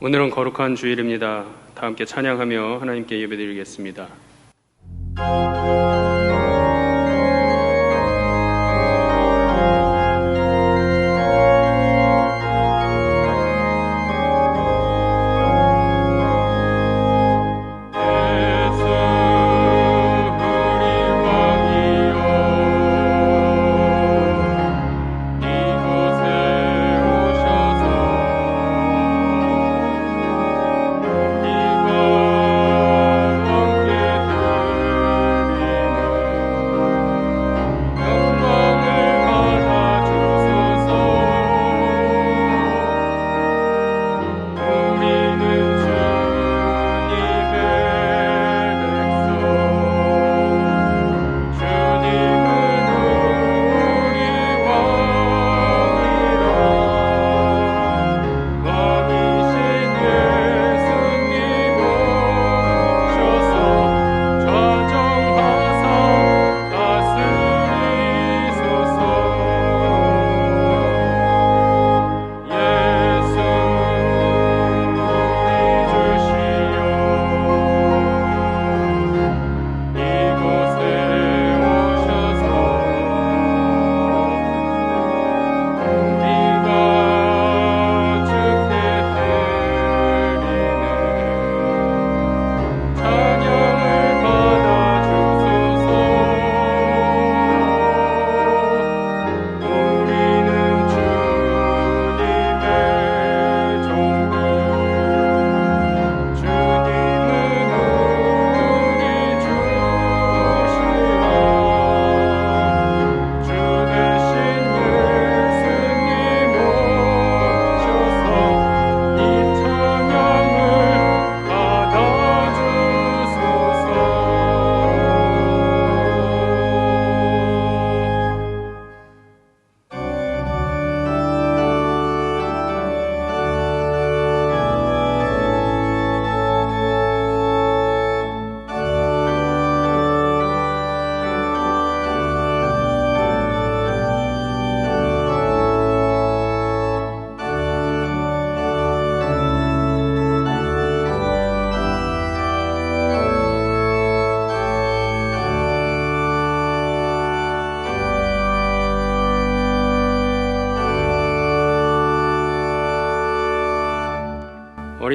오늘은 거룩한 주일입니다. 다 함께 찬양하며 하나님께 예배드리겠습니다.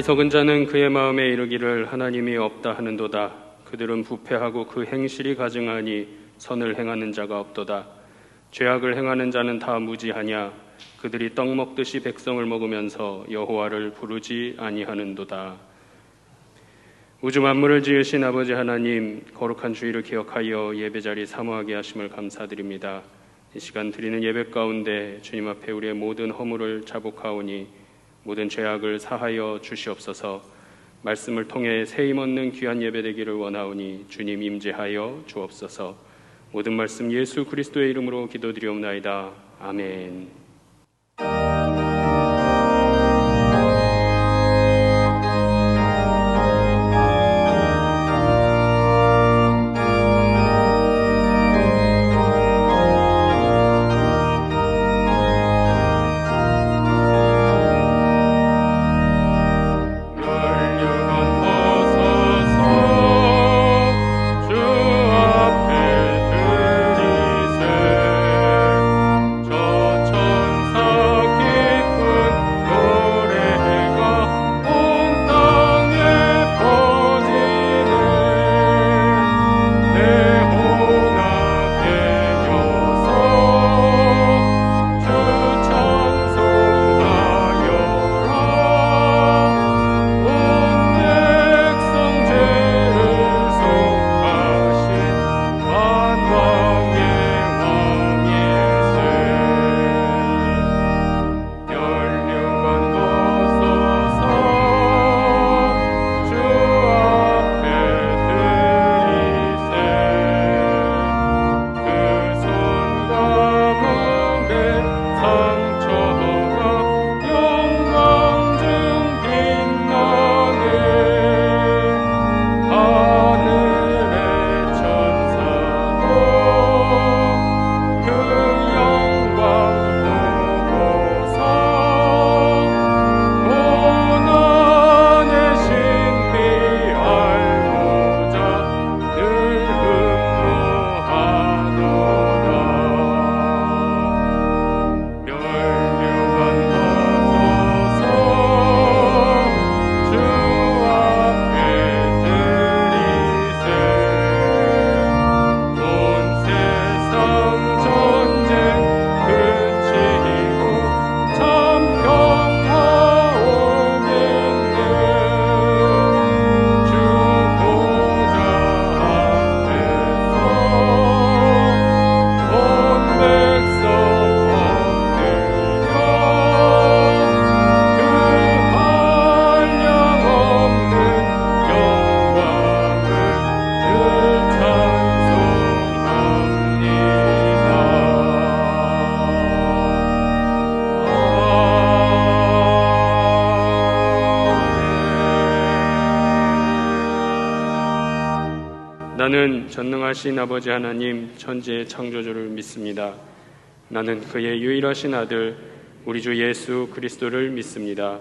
어리석은 자는 그의 마음에 이르기를 하나님이 없다 하는도다. 그들은 부패하고 그 행실이 가증하니 선을 행하는 자가 없도다. 죄악을 행하는 자는 다 무지하냐. 그들이 떡 먹듯이 백성을 먹으면서 여호와를 부르지 아니하는도다. 우주 만물을 지으신 아버지 하나님, 거룩한 주일을 기억하여 예배자리 사모하게 하심을 감사드립니다. 이 시간 드리는 예배 가운데 주님 앞에 우리의 모든 허물을 자복하오니 모든 죄악을 사하여 주시옵소서. 말씀을 통해 세임 얻는 귀한 예배 되기를 원하오니 주님 임재하여 주옵소서. 모든 말씀 예수 그리스도의 이름으로 기도드리옵나이다. 아멘. 저 나는 전능하신 아버지 하나님 천지의 창조주를 믿습니다. 나는 그의 유일하신 아들 우리 주 예수 그리스도를 믿습니다.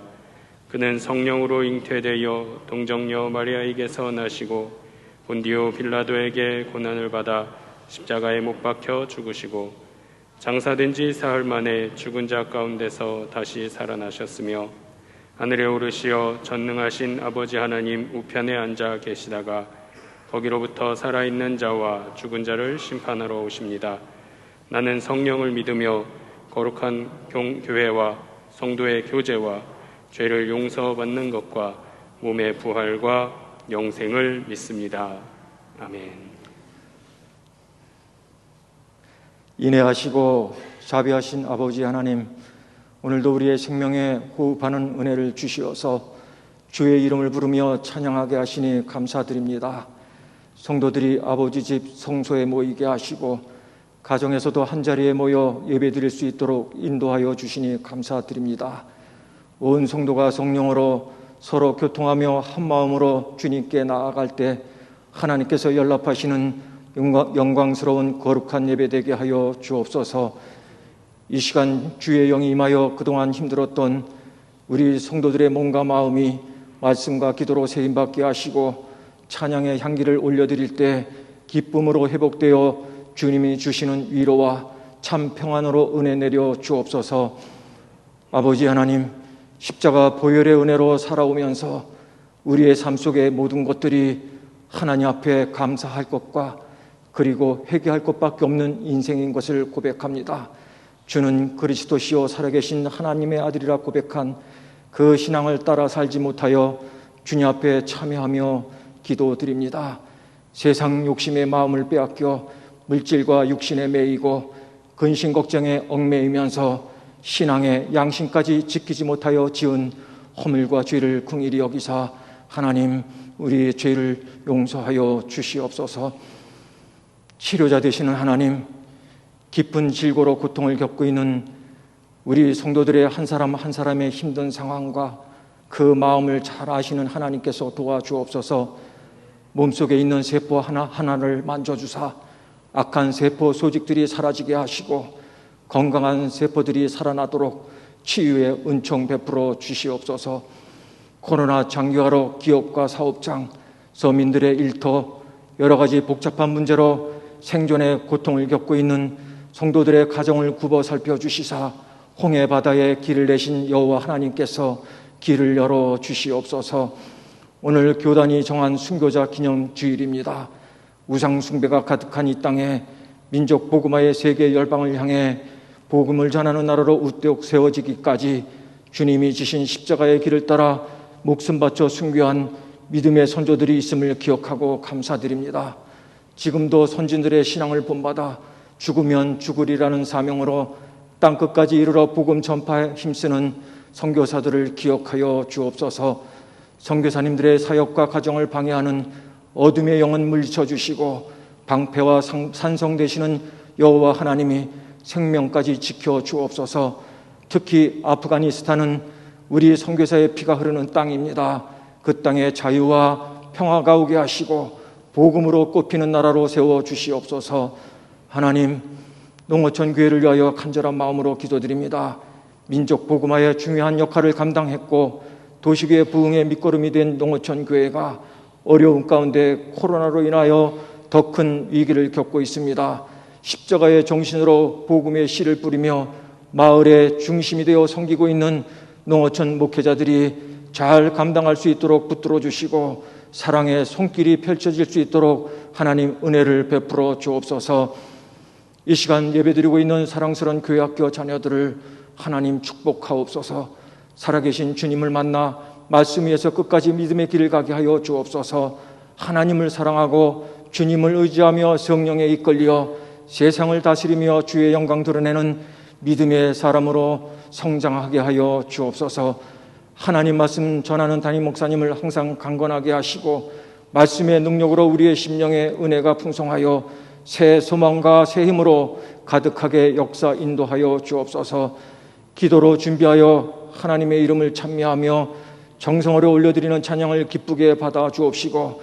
그는 성령으로 잉태되어 동정녀 마리아에게서 나시고 본디오 빌라도에게 고난을 받아 십자가에 못 박혀 죽으시고 장사된 지 사흘 만에 죽은 자 가운데서 다시 살아나셨으며 하늘에 오르시어 전능하신 아버지 하나님 우편에 앉아 계시다가 거기로부터 살아있는 자와 죽은 자를 심판하러 오십니다. 나는 성령을 믿으며 거룩한 교회와 성도의 교제와 죄를 용서받는 것과 몸의 부활과 영생을 믿습니다. 아멘. 인애하시고 자비하신 아버지 하나님, 오늘도 우리의 생명에 호흡하는 은혜를 주시어서 주의 이름을 부르며 찬양하게 하시니 감사드립니다. 성도들이 아버지 집 성소에 모이게 하시고 가정에서도 한자리에 모여 예배드릴 수 있도록 인도하여 주시니 감사드립니다. 온 성도가 성령으로 서로 교통하며 한마음으로 주님께 나아갈 때 하나님께서 연락하시는 영광스러운 거룩한 예배되게 하여 주옵소서. 이 시간 주의 영이 임하여 그동안 힘들었던 우리 성도들의 몸과 마음이 말씀과 기도로 세임받게 하시고 찬양의 향기를 올려드릴 때 기쁨으로 회복되어 주님이 주시는 위로와 참 평안으로 은혜 내려 주옵소서. 아버지 하나님, 십자가 보혈의 은혜로 살아오면서 우리의 삶 속의 모든 것들이 하나님 앞에 감사할 것과 그리고 회개할 것밖에 없는 인생인 것을 고백합니다. 주는 그리스도시요 살아계신 하나님의 아들이라 고백한 그 신앙을 따라 살지 못하여 주님 앞에 참여하며 기도드립니다. 세상 욕심의 마음을 빼앗겨 물질과 육신에 매이고 근심 걱정에 얽매이면서 신앙의 양심까지 지키지 못하여 지은 허물과 죄를 긍휼히 여기사 하나님 우리의 죄를 용서하여 주시옵소서. 치료자 되시는 하나님, 깊은 질고로 고통을 겪고 있는 우리 성도들의 한 사람 한 사람의 힘든 상황과 그 마음을 잘 아시는 하나님께서 도와주옵소서. 몸속에 있는 세포 하나하나를 만져주사 악한 세포 소직들이 사라지게 하시고 건강한 세포들이 살아나도록 치유의 은총 베풀어 주시옵소서. 코로나 장기화로 기업과 사업장, 서민들의 일터, 여러 가지 복잡한 문제로 생존의 고통을 겪고 있는 성도들의 가정을 굽어 살펴주시사 홍해 바다에 길을 내신 여호와 하나님께서 길을 열어 주시옵소서. 오늘 교단이 정한 순교자 기념 주일입니다. 우상 숭배가 가득한 이 땅에 민족 복음화의 세계 열방을 향해 복음을 전하는 나라로 우뚝 세워지기까지 주님이 지신 십자가의 길을 따라 목숨 바쳐 순교한 믿음의 선조들이 있음을 기억하고 감사드립니다. 지금도 선진들의 신앙을 본받아 죽으면 죽으리라는 사명으로 땅끝까지 이르러 복음 전파에 힘쓰는 선교사들을 기억하여 주옵소서. 선교사님들의 사역과 가정을 방해하는 어둠의 영은 물리쳐 주시고 방패와 산성 되시는 여호와 하나님이 생명까지 지켜 주옵소서. 특히 아프가니스탄은 우리 선교사의 피가 흐르는 땅입니다. 그 땅에 자유와 평화가 오게 하시고 복음으로 꽃피는 나라로 세워 주시옵소서. 하나님, 농어촌 교회를 위하여 간절한 마음으로 기도드립니다. 민족 복음화의 중요한 역할을 감당했고 도시교회 부흥의 밑거름이 된 농어촌 교회가 어려운 가운데 코로나로 인하여 더 큰 위기를 겪고 있습니다. 십자가의 정신으로 복음의 씨를 뿌리며 마을의 중심이 되어 섬기고 있는 농어촌 목회자들이 잘 감당할 수 있도록 붙들어 주시고 사랑의 손길이 펼쳐질 수 있도록 하나님 은혜를 베풀어 주옵소서. 이 시간 예배드리고 있는 사랑스러운 교회학교 자녀들을 하나님 축복하옵소서. 살아계신 주님을 만나 말씀 위에서 끝까지 믿음의 길을 가게 하여 주옵소서. 하나님을 사랑하고 주님을 의지하며 성령에 이끌려 세상을 다스리며 주의 영광 드러내는 믿음의 사람으로 성장하게 하여 주옵소서. 하나님 말씀 전하는 담임 목사님을 항상 강건하게 하시고 말씀의 능력으로 우리의 심령에 은혜가 풍성하여 새 소망과 새 힘으로 가득하게 역사 인도하여 주옵소서. 기도로 준비하여 하나님의 이름을 찬미하며 정성으로 올려드리는 찬양을 기쁘게 받아 주옵시고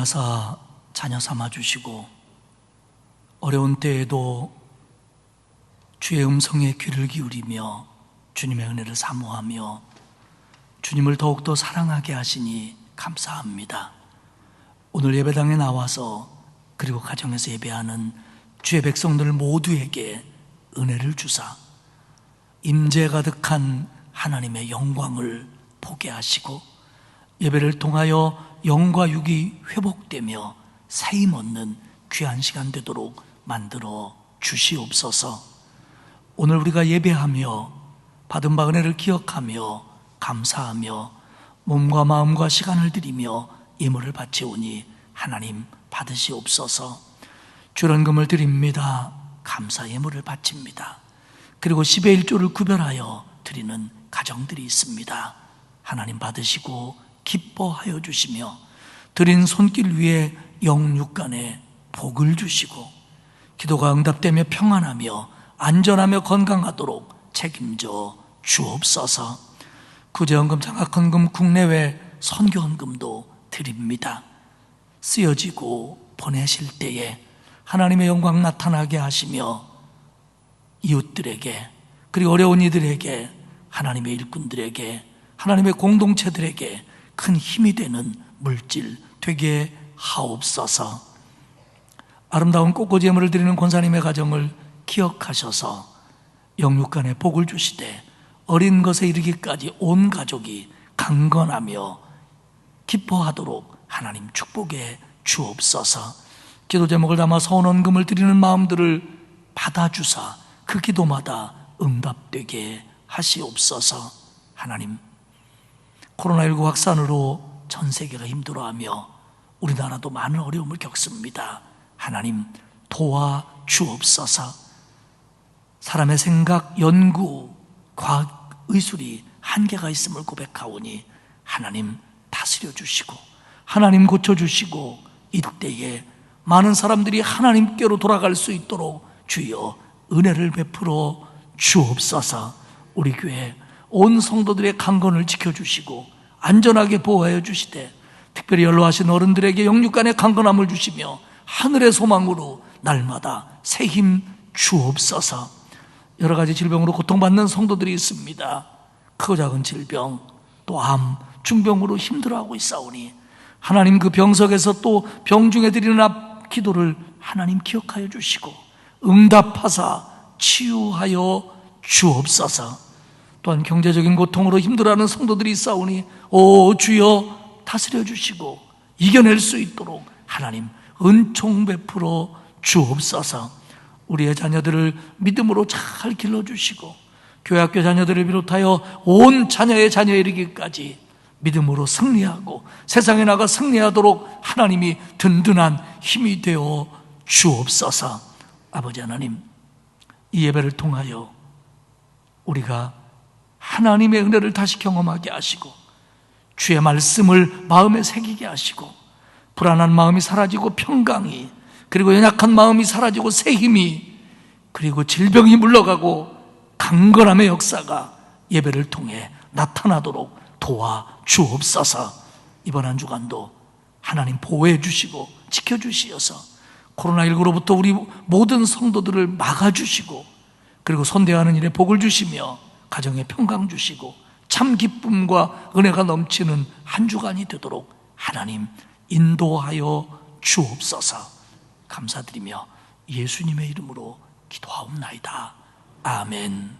일어나사 자녀 삼아주시고 어려운 때에도 주의 음성에 귀를 기울이며 주님의 은혜를 사모하며 주님을 더욱더 사랑하게 하시니 감사합니다. 오늘 예배당에 나와서 그리고 가정에서 예배하는 주의 백성들 모두에게 은혜를 주사 임재 가득한 하나님의 영광을 보게 하시고 예배를 통하여 영과 육이 회복되며 새 힘 얻는 귀한 시간 되도록 만들어 주시옵소서. 오늘 우리가 예배하며 받은 바 은혜를 기억하며 감사하며 몸과 마음과 시간을 드리며 예물을 바치오니 하나님 받으시옵소서. 주런금을 드립니다. 감사 예물을 바칩니다. 그리고 10의 1조를 구별하여 드리는 가정들이 있습니다. 하나님 받으시고 기뻐하여 주시며 드린 손길 위에 영육간에 복을 주시고 기도가 응답되며 평안하며 안전하며 건강하도록 책임져 주옵소서. 구제헌금, 장학헌금, 국내외 선교헌금도 드립니다. 쓰여지고 보내실 때에 하나님의 영광 나타나게 하시며 이웃들에게 그리고 어려운 이들에게 하나님의 일꾼들에게 하나님의 공동체들에게 큰 힘이 되는 물질 되게 하옵소서. 아름다운 꽃꽂이 예물을 드리는 권사님의 가정을 기억하셔서 영육간에 복을 주시되 어린 것에 이르기까지 온 가족이 강건하며 기뻐하도록 하나님 축복해 주옵소서. 기도 제목을 담아 서원헌금을 드리는 마음들을 받아주사 그 기도마다 응답되게 하시옵소서. 하나님, 코로나19 확산으로 전 세계가 힘들어하며 우리나라도 많은 어려움을 겪습니다. 하나님 도와 주옵소서. 사람의 생각, 연구, 과학, 의술이 한계가 있음을 고백하오니 하나님 다스려 주시고 하나님 고쳐주시고 이때에 많은 사람들이 하나님께로 돌아갈 수 있도록 주여 은혜를 베풀어 주옵소서. 우리 교회 온 성도들의 강건을 지켜주시고 안전하게 보호하여 주시되 특별히 연로하신 어른들에게 영육간의 강건함을 주시며 하늘의 소망으로 날마다 새 힘 주옵소서. 여러 가지 질병으로 고통받는 성도들이 있습니다. 크고 작은 질병, 또 암, 중병으로 힘들어하고 있사오니 하나님 그 병석에서 또 병중에 드리는 기도를 하나님 기억하여 주시고 응답하사 치유하여 주옵소서. 또한 경제적인 고통으로 힘들어하는 성도들이 있사오니 오 주여 다스려 주시고 이겨낼 수 있도록 하나님 은총 베풀어 주옵소서. 우리의 자녀들을 믿음으로 잘 길러주시고 교회 학교 자녀들을 비롯하여 온 자녀의 자녀에 이르기까지 믿음으로 승리하고 세상에 나가 승리하도록 하나님이 든든한 힘이 되어 주옵소서. 아버지 하나님, 이 예배를 통하여 우리가 하나님의 은혜를 다시 경험하게 하시고 주의 말씀을 마음에 새기게 하시고 불안한 마음이 사라지고 평강이, 그리고 연약한 마음이 사라지고 새 힘이, 그리고 질병이 물러가고 강건함의 역사가 예배를 통해 나타나도록 도와 주옵소서. 이번 한 주간도 하나님 보호해 주시고 지켜주시어서 코로나19로부터 우리 모든 성도들을 막아주시고 그리고 선대하는 일에 복을 주시며 가정에 평강 주시고 참 기쁨과 은혜가 넘치는 한 주간이 되도록 하나님 인도하여 주옵소서. 감사드리며 예수님의 이름으로 기도하옵나이다. 아멘.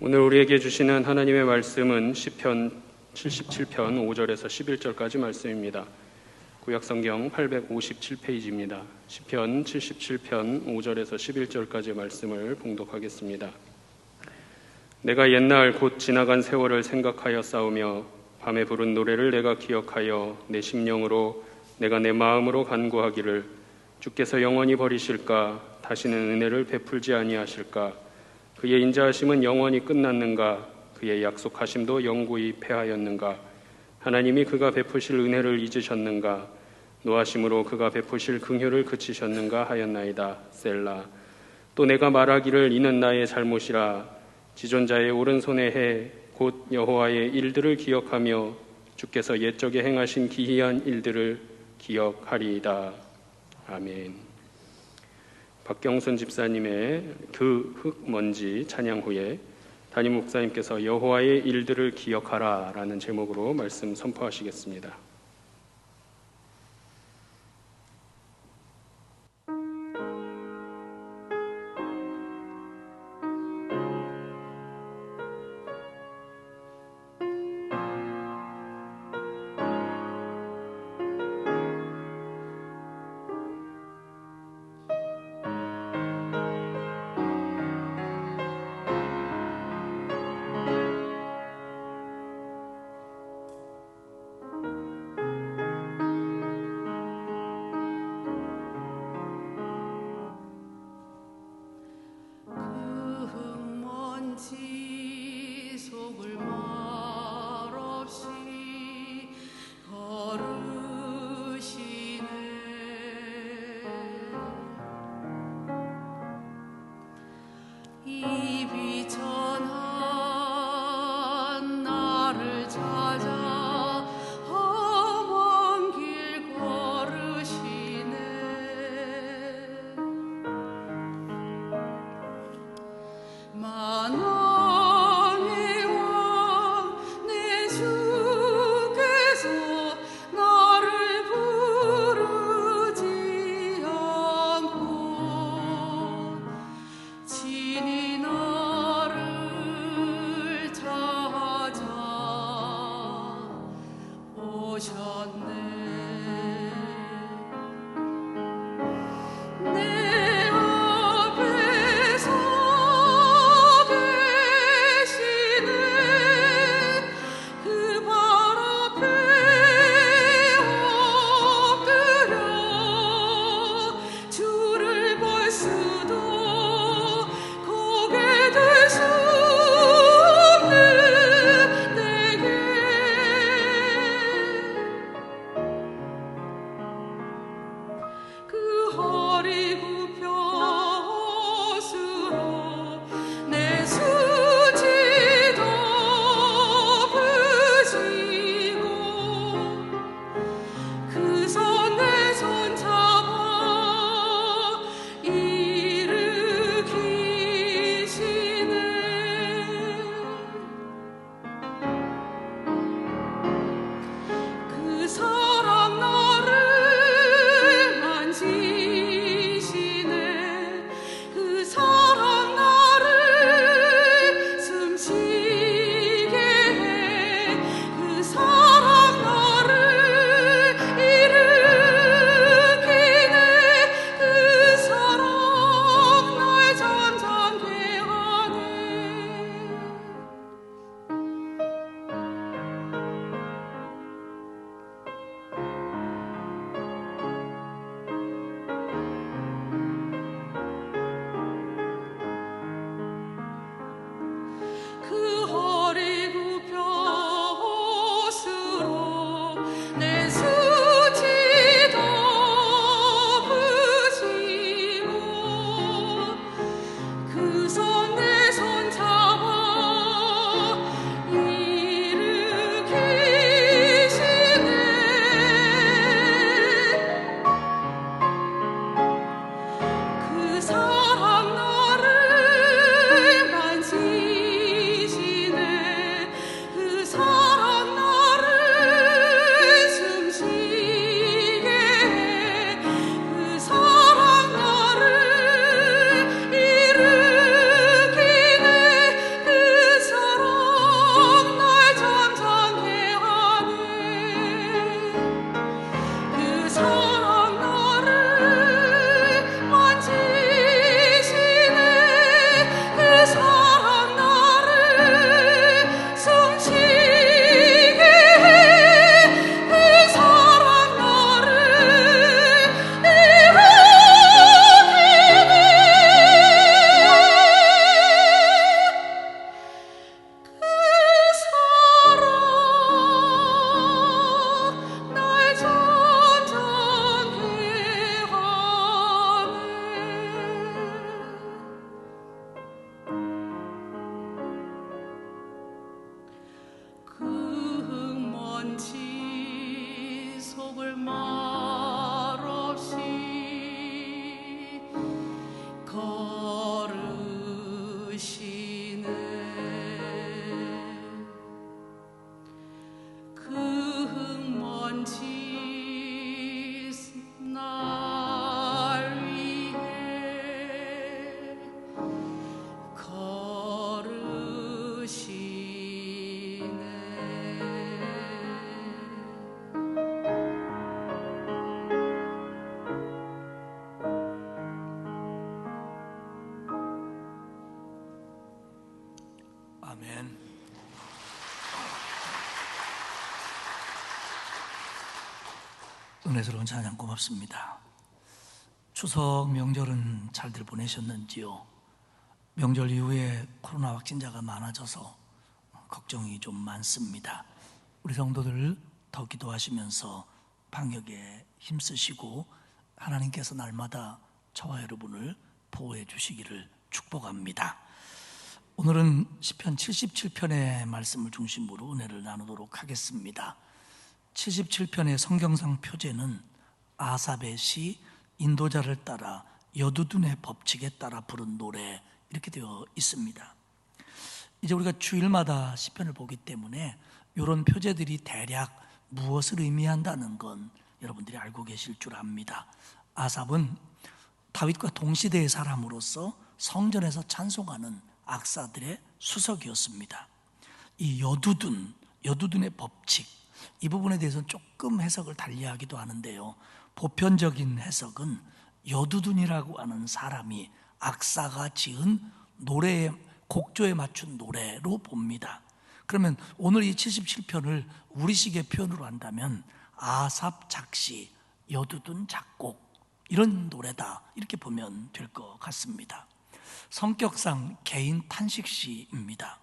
오늘 우리에게 주시는 하나님의 말씀은 시편 77편 5절에서 11절까지 말씀입니다. 구약성경 857페이지입니다. 시편 77편 5절에서 11절까지의 말씀을 봉독하겠습니다. 내가 옛날 곧 지나간 세월을 생각하여 싸우며 밤에 부른 노래를 내가 기억하여 내 심령으로 내가 내 마음으로 간구하기를 주께서 영원히 버리실까? 다시는 은혜를 베풀지 아니하실까? 그의 인자하심은 영원히 끝났는가? 그의 약속하심도 영구히 패하였는가? 하나님이 그가 베푸실 은혜를 잊으셨는가? 노하심으로 그가 베푸실 긍휼을 그치셨는가 하였나이다. 셀라. 또 내가 말하기를 이는 나의 잘못이라. 지존자의 오른손의 해 곧 여호와의 일들을 기억하며 주께서 옛적에 행하신 기이한 일들을 기억하리이다. 아멘. 박경순 집사님의 그 흙먼지 찬양 후에 담임 목사님께서 여호와의 일들을 기억하라 라는 제목으로 말씀 선포하시겠습니다. 은혜스러운 찬양 고맙습니다. 추석 명절은 잘들 보내셨는지요? 명절 이후에 코로나 확진자가 많아져서 걱정이 좀 많습니다. 우리 성도들 더 기도하시면서 방역에 힘쓰시고 하나님께서 날마다 저와 여러분을 보호해 주시기를 축복합니다. 오늘은 시편 77편의 말씀을 중심으로 은혜를 나누도록 하겠습니다. 77편의 성경상 표제는 아삽의 시 인도자를 따라 여두둔의 법칙에 따라 부른 노래 이렇게 되어 있습니다. 이제 우리가 주일마다 시편을 보기 때문에 이런 표제들이 대략 무엇을 의미한다는 건 여러분들이 알고 계실 줄 압니다. 아삽은 다윗과 동시대의 사람으로서 성전에서 찬송하는 악사들의 수석이었습니다. 이 여두둔의 법칙, 이 부분에 대해서는 조금 해석을 달리하기도 하는데요. 보편적인 해석은 여두둔이라고 하는 사람이 악사가 지은 노래에, 곡조에 맞춘 노래로 봅니다. 그러면 오늘 이 77편을 우리식의 표현으로 한다면 아삽 작시, 여두둔 작곡 이런 노래다 이렇게 보면 될 것 같습니다. 성격상 개인 탄식시입니다.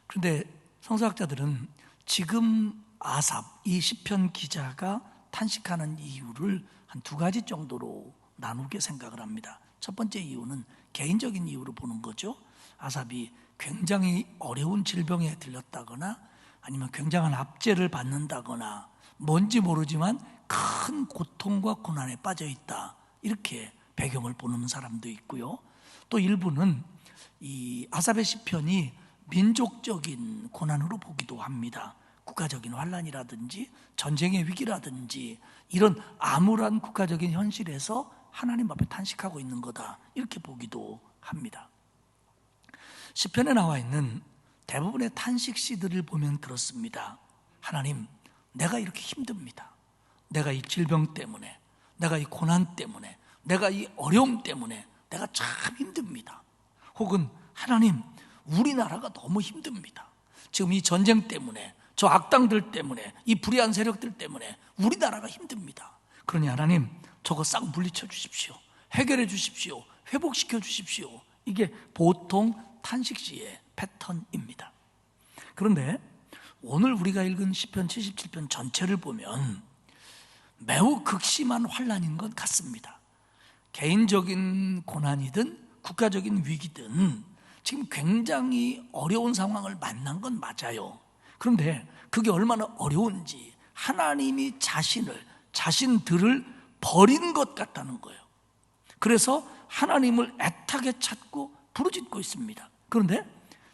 그런데 성서학자들은 지금 아삽, 이 시편 기자가 탄식하는 이유를 한 두 가지 정도로 나누게 생각을 합니다. 첫 번째 이유는 개인적인 이유로 보는 거죠. 아삽이 굉장히 어려운 질병에 들렸다거나 아니면 굉장한 압제를 받는다거나 뭔지 모르지만 큰 고통과 고난에 빠져 있다 이렇게 배경을 보는 사람도 있고요. 또 일부는 이 아삽의 시편이 민족적인 고난으로 보기도 합니다. 국가적인 환란이라든지 전쟁의 위기라든지 이런 암울한 국가적인 현실에서 하나님 앞에 탄식하고 있는 거다 이렇게 보기도 합니다. 시편에 나와 있는 대부분의 탄식시들을 보면 그렇습니다. 하나님, 내가 이렇게 힘듭니다. 내가 이 질병 때문에, 내가 이 고난 때문에, 내가 이 어려움 때문에 내가 참 힘듭니다. 혹은 하나님, 우리나라가 너무 힘듭니다. 지금 이 전쟁 때문에, 저 악당들 때문에, 이 불의한 세력들 때문에 우리나라가 힘듭니다. 그러니 하나님, 저거 싹 물리쳐 주십시오. 해결해 주십시오. 회복시켜 주십시오. 이게 보통 탄식시의 패턴입니다. 그런데 오늘 우리가 읽은 시편 77편 전체를 보면 매우 극심한 환란인 것 같습니다. 개인적인 고난이든 국가적인 위기든 지금 굉장히 어려운 상황을 만난 건 맞아요. 그런데 그게 얼마나 어려운지 하나님이 자신들을 버린 것 같다는 거예요. 그래서 하나님을 애타게 찾고 부르짖고 있습니다. 그런데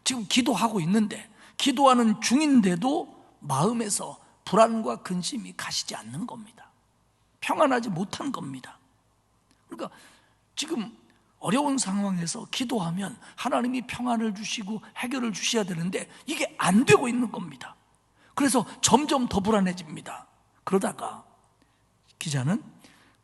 지금 기도하고 있는데, 기도하는 중인데도 마음에서 불안과 근심이 가시지 않는 겁니다. 평안하지 못한 겁니다. 그러니까 지금 어려운 상황에서 기도하면 하나님이 평안을 주시고 해결을 주셔야 되는데 이게 안 되고 있는 겁니다. 그래서 점점 더 불안해집니다. 그러다가 기자는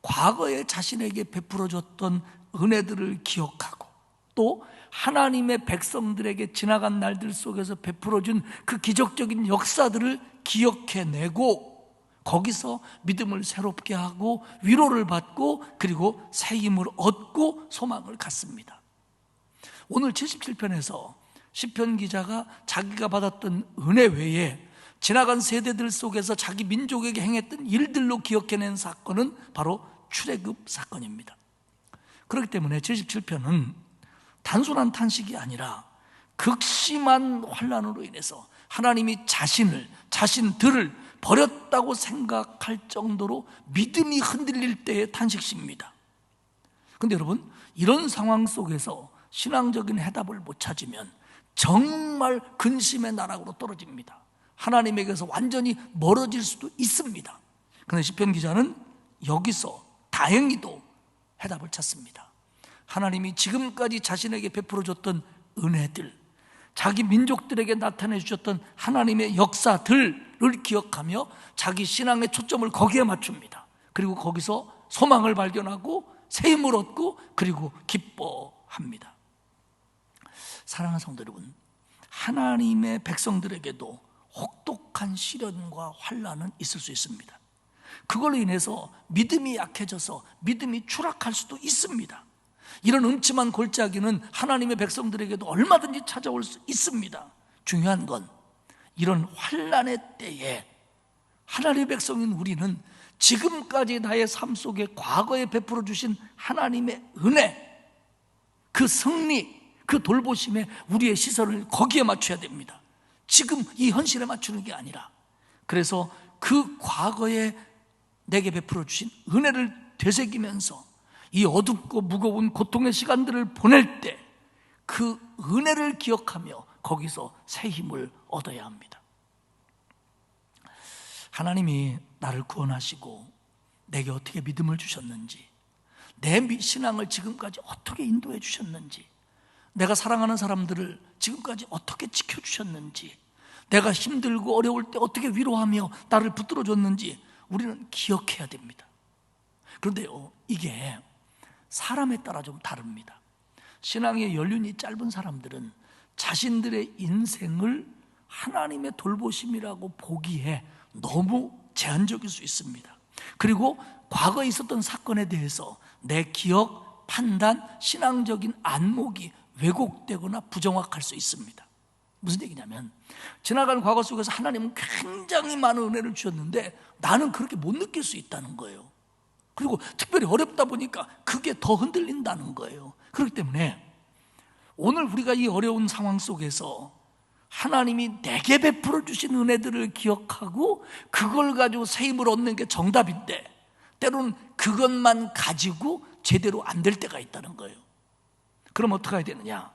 과거에 자신에게 베풀어줬던 은혜들을 기억하고 또 하나님의 백성들에게 지나간 날들 속에서 베풀어준 그 기적적인 역사들을 기억해내고 거기서 믿음을 새롭게 하고 위로를 받고 그리고 새 힘을 얻고 소망을 갖습니다. 오늘 77편에서 시편 기자가 자기가 받았던 은혜 외에 지나간 세대들 속에서 자기 민족에게 행했던 일들로 기억해낸 사건은 바로 출애굽 사건입니다. 그렇기 때문에 77편은 단순한 탄식이 아니라 극심한 환난으로 인해서 하나님이 자신들을 버렸다고 생각할 정도로 믿음이 흔들릴 때의 탄식시입니다. 그런데 여러분, 이런 상황 속에서 신앙적인 해답을 못 찾으면 정말 근심의 나락으로 떨어집니다. 하나님에게서 완전히 멀어질 수도 있습니다. 그런데 시편 기자는 여기서 다행히도 해답을 찾습니다. 하나님이 지금까지 자신에게 베풀어줬던 은혜들, 자기 민족들에게 나타내 주셨던 하나님의 역사들을 기억하며 자기 신앙의 초점을 거기에 맞춥니다. 그리고 거기서 소망을 발견하고 새 힘을 얻고 그리고 기뻐합니다. 사랑하는 성도 여러분, 하나님의 백성들에게도 혹독한 시련과 환난은 있을 수 있습니다. 그걸로 인해서 믿음이 약해져서 믿음이 추락할 수도 있습니다. 이런 음침한 골짜기는 하나님의 백성들에게도 얼마든지 찾아올 수 있습니다. 중요한 건 이런 환난의 때에 하나님의 백성인 우리는 지금까지 나의 삶 속에 과거에 베풀어 주신 하나님의 은혜, 그 승리, 그 돌보심에 우리의 시선을 거기에 맞춰야 됩니다. 지금 이 현실에 맞추는 게 아니라, 그래서 그 과거에 내게 베풀어 주신 은혜를 되새기면서 이 어둡고 무거운 고통의 시간들을 보낼 때 그 은혜를 기억하며 거기서 새 힘을 얻어야 합니다. 하나님이 나를 구원하시고 내게 어떻게 믿음을 주셨는지, 내 신앙을 지금까지 어떻게 인도해 주셨는지, 내가 사랑하는 사람들을 지금까지 어떻게 지켜주셨는지, 내가 힘들고 어려울 때 어떻게 위로하며 나를 붙들어 줬는지 우리는 기억해야 됩니다. 그런데요, 이게 사람에 따라 좀 다릅니다. 신앙의 연륜이 짧은 사람들은 자신들의 인생을 하나님의 돌보심이라고 보기에 너무 제한적일 수 있습니다. 그리고 과거에 있었던 사건에 대해서 내 기억, 판단, 신앙적인 안목이 왜곡되거나 부정확할 수 있습니다. 무슨 얘기냐면, 지나간 과거 속에서 하나님은 굉장히 많은 은혜를 주셨는데 나는 그렇게 못 느낄 수 있다는 거예요. 그리고 특별히 어렵다 보니까 그게 더 흔들린다는 거예요. 그렇기 때문에 오늘 우리가 이 어려운 상황 속에서 하나님이 내게 베풀어 주신 은혜들을 기억하고 그걸 가지고 새 힘을 얻는 게 정답인데, 때로는 그것만 가지고 제대로 안 될 때가 있다는 거예요. 그럼 어떻게 해야 되느냐?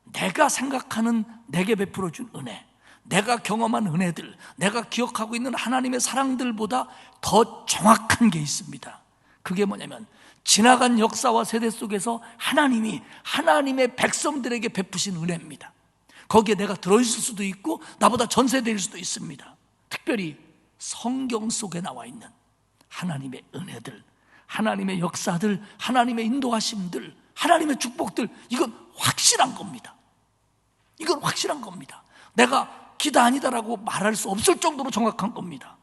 내가 생각하는 내게 베풀어 준 은혜, 내가 경험한 은혜들, 내가 기억하고 있는 하나님의 사랑들보다 더 정확한 게 있습니다. 그게 뭐냐면, 지나간 역사와 세대 속에서 하나님이 하나님의 백성들에게 베푸신 은혜입니다. 거기에 내가 들어있을 수도 있고 나보다 전세대일 수도 있습니다. 특별히 성경 속에 나와 있는 하나님의 은혜들, 하나님의 역사들, 하나님의 인도하심들, 하나님의 축복들, 이건 확실한 겁니다. 이건 확실한 겁니다. 내가 기다 아니다라고 말할 수 없을 정도로 정확한 겁니다.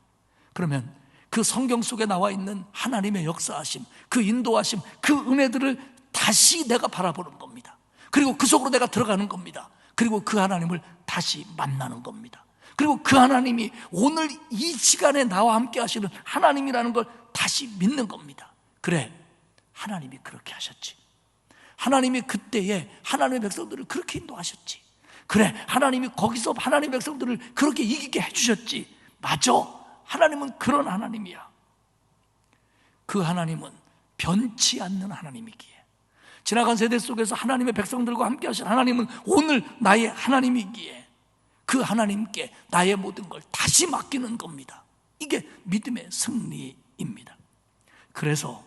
그러면 그 성경 속에 나와 있는 하나님의 역사하심, 그 인도하심, 그 은혜들을 다시 내가 바라보는 겁니다. 그리고 그 속으로 내가 들어가는 겁니다. 그리고 그 하나님을 다시 만나는 겁니다. 그리고 그 하나님이 오늘 이 시간에 나와 함께 하시는 하나님이라는 걸 다시 믿는 겁니다. 그래, 하나님이 그렇게 하셨지. 하나님이 그때에 하나님의 백성들을 그렇게 인도하셨지. 그래, 하나님이 거기서 하나님의 백성들을 그렇게 이기게 해주셨지. 맞아, 하나님은 그런 하나님이야. 그 하나님은 변치 않는 하나님이기에, 지나간 세대 속에서 하나님의 백성들과 함께 하신 하나님은 오늘 나의 하나님이기에 그 하나님께 나의 모든 걸 다시 맡기는 겁니다. 이게 믿음의 승리입니다. 그래서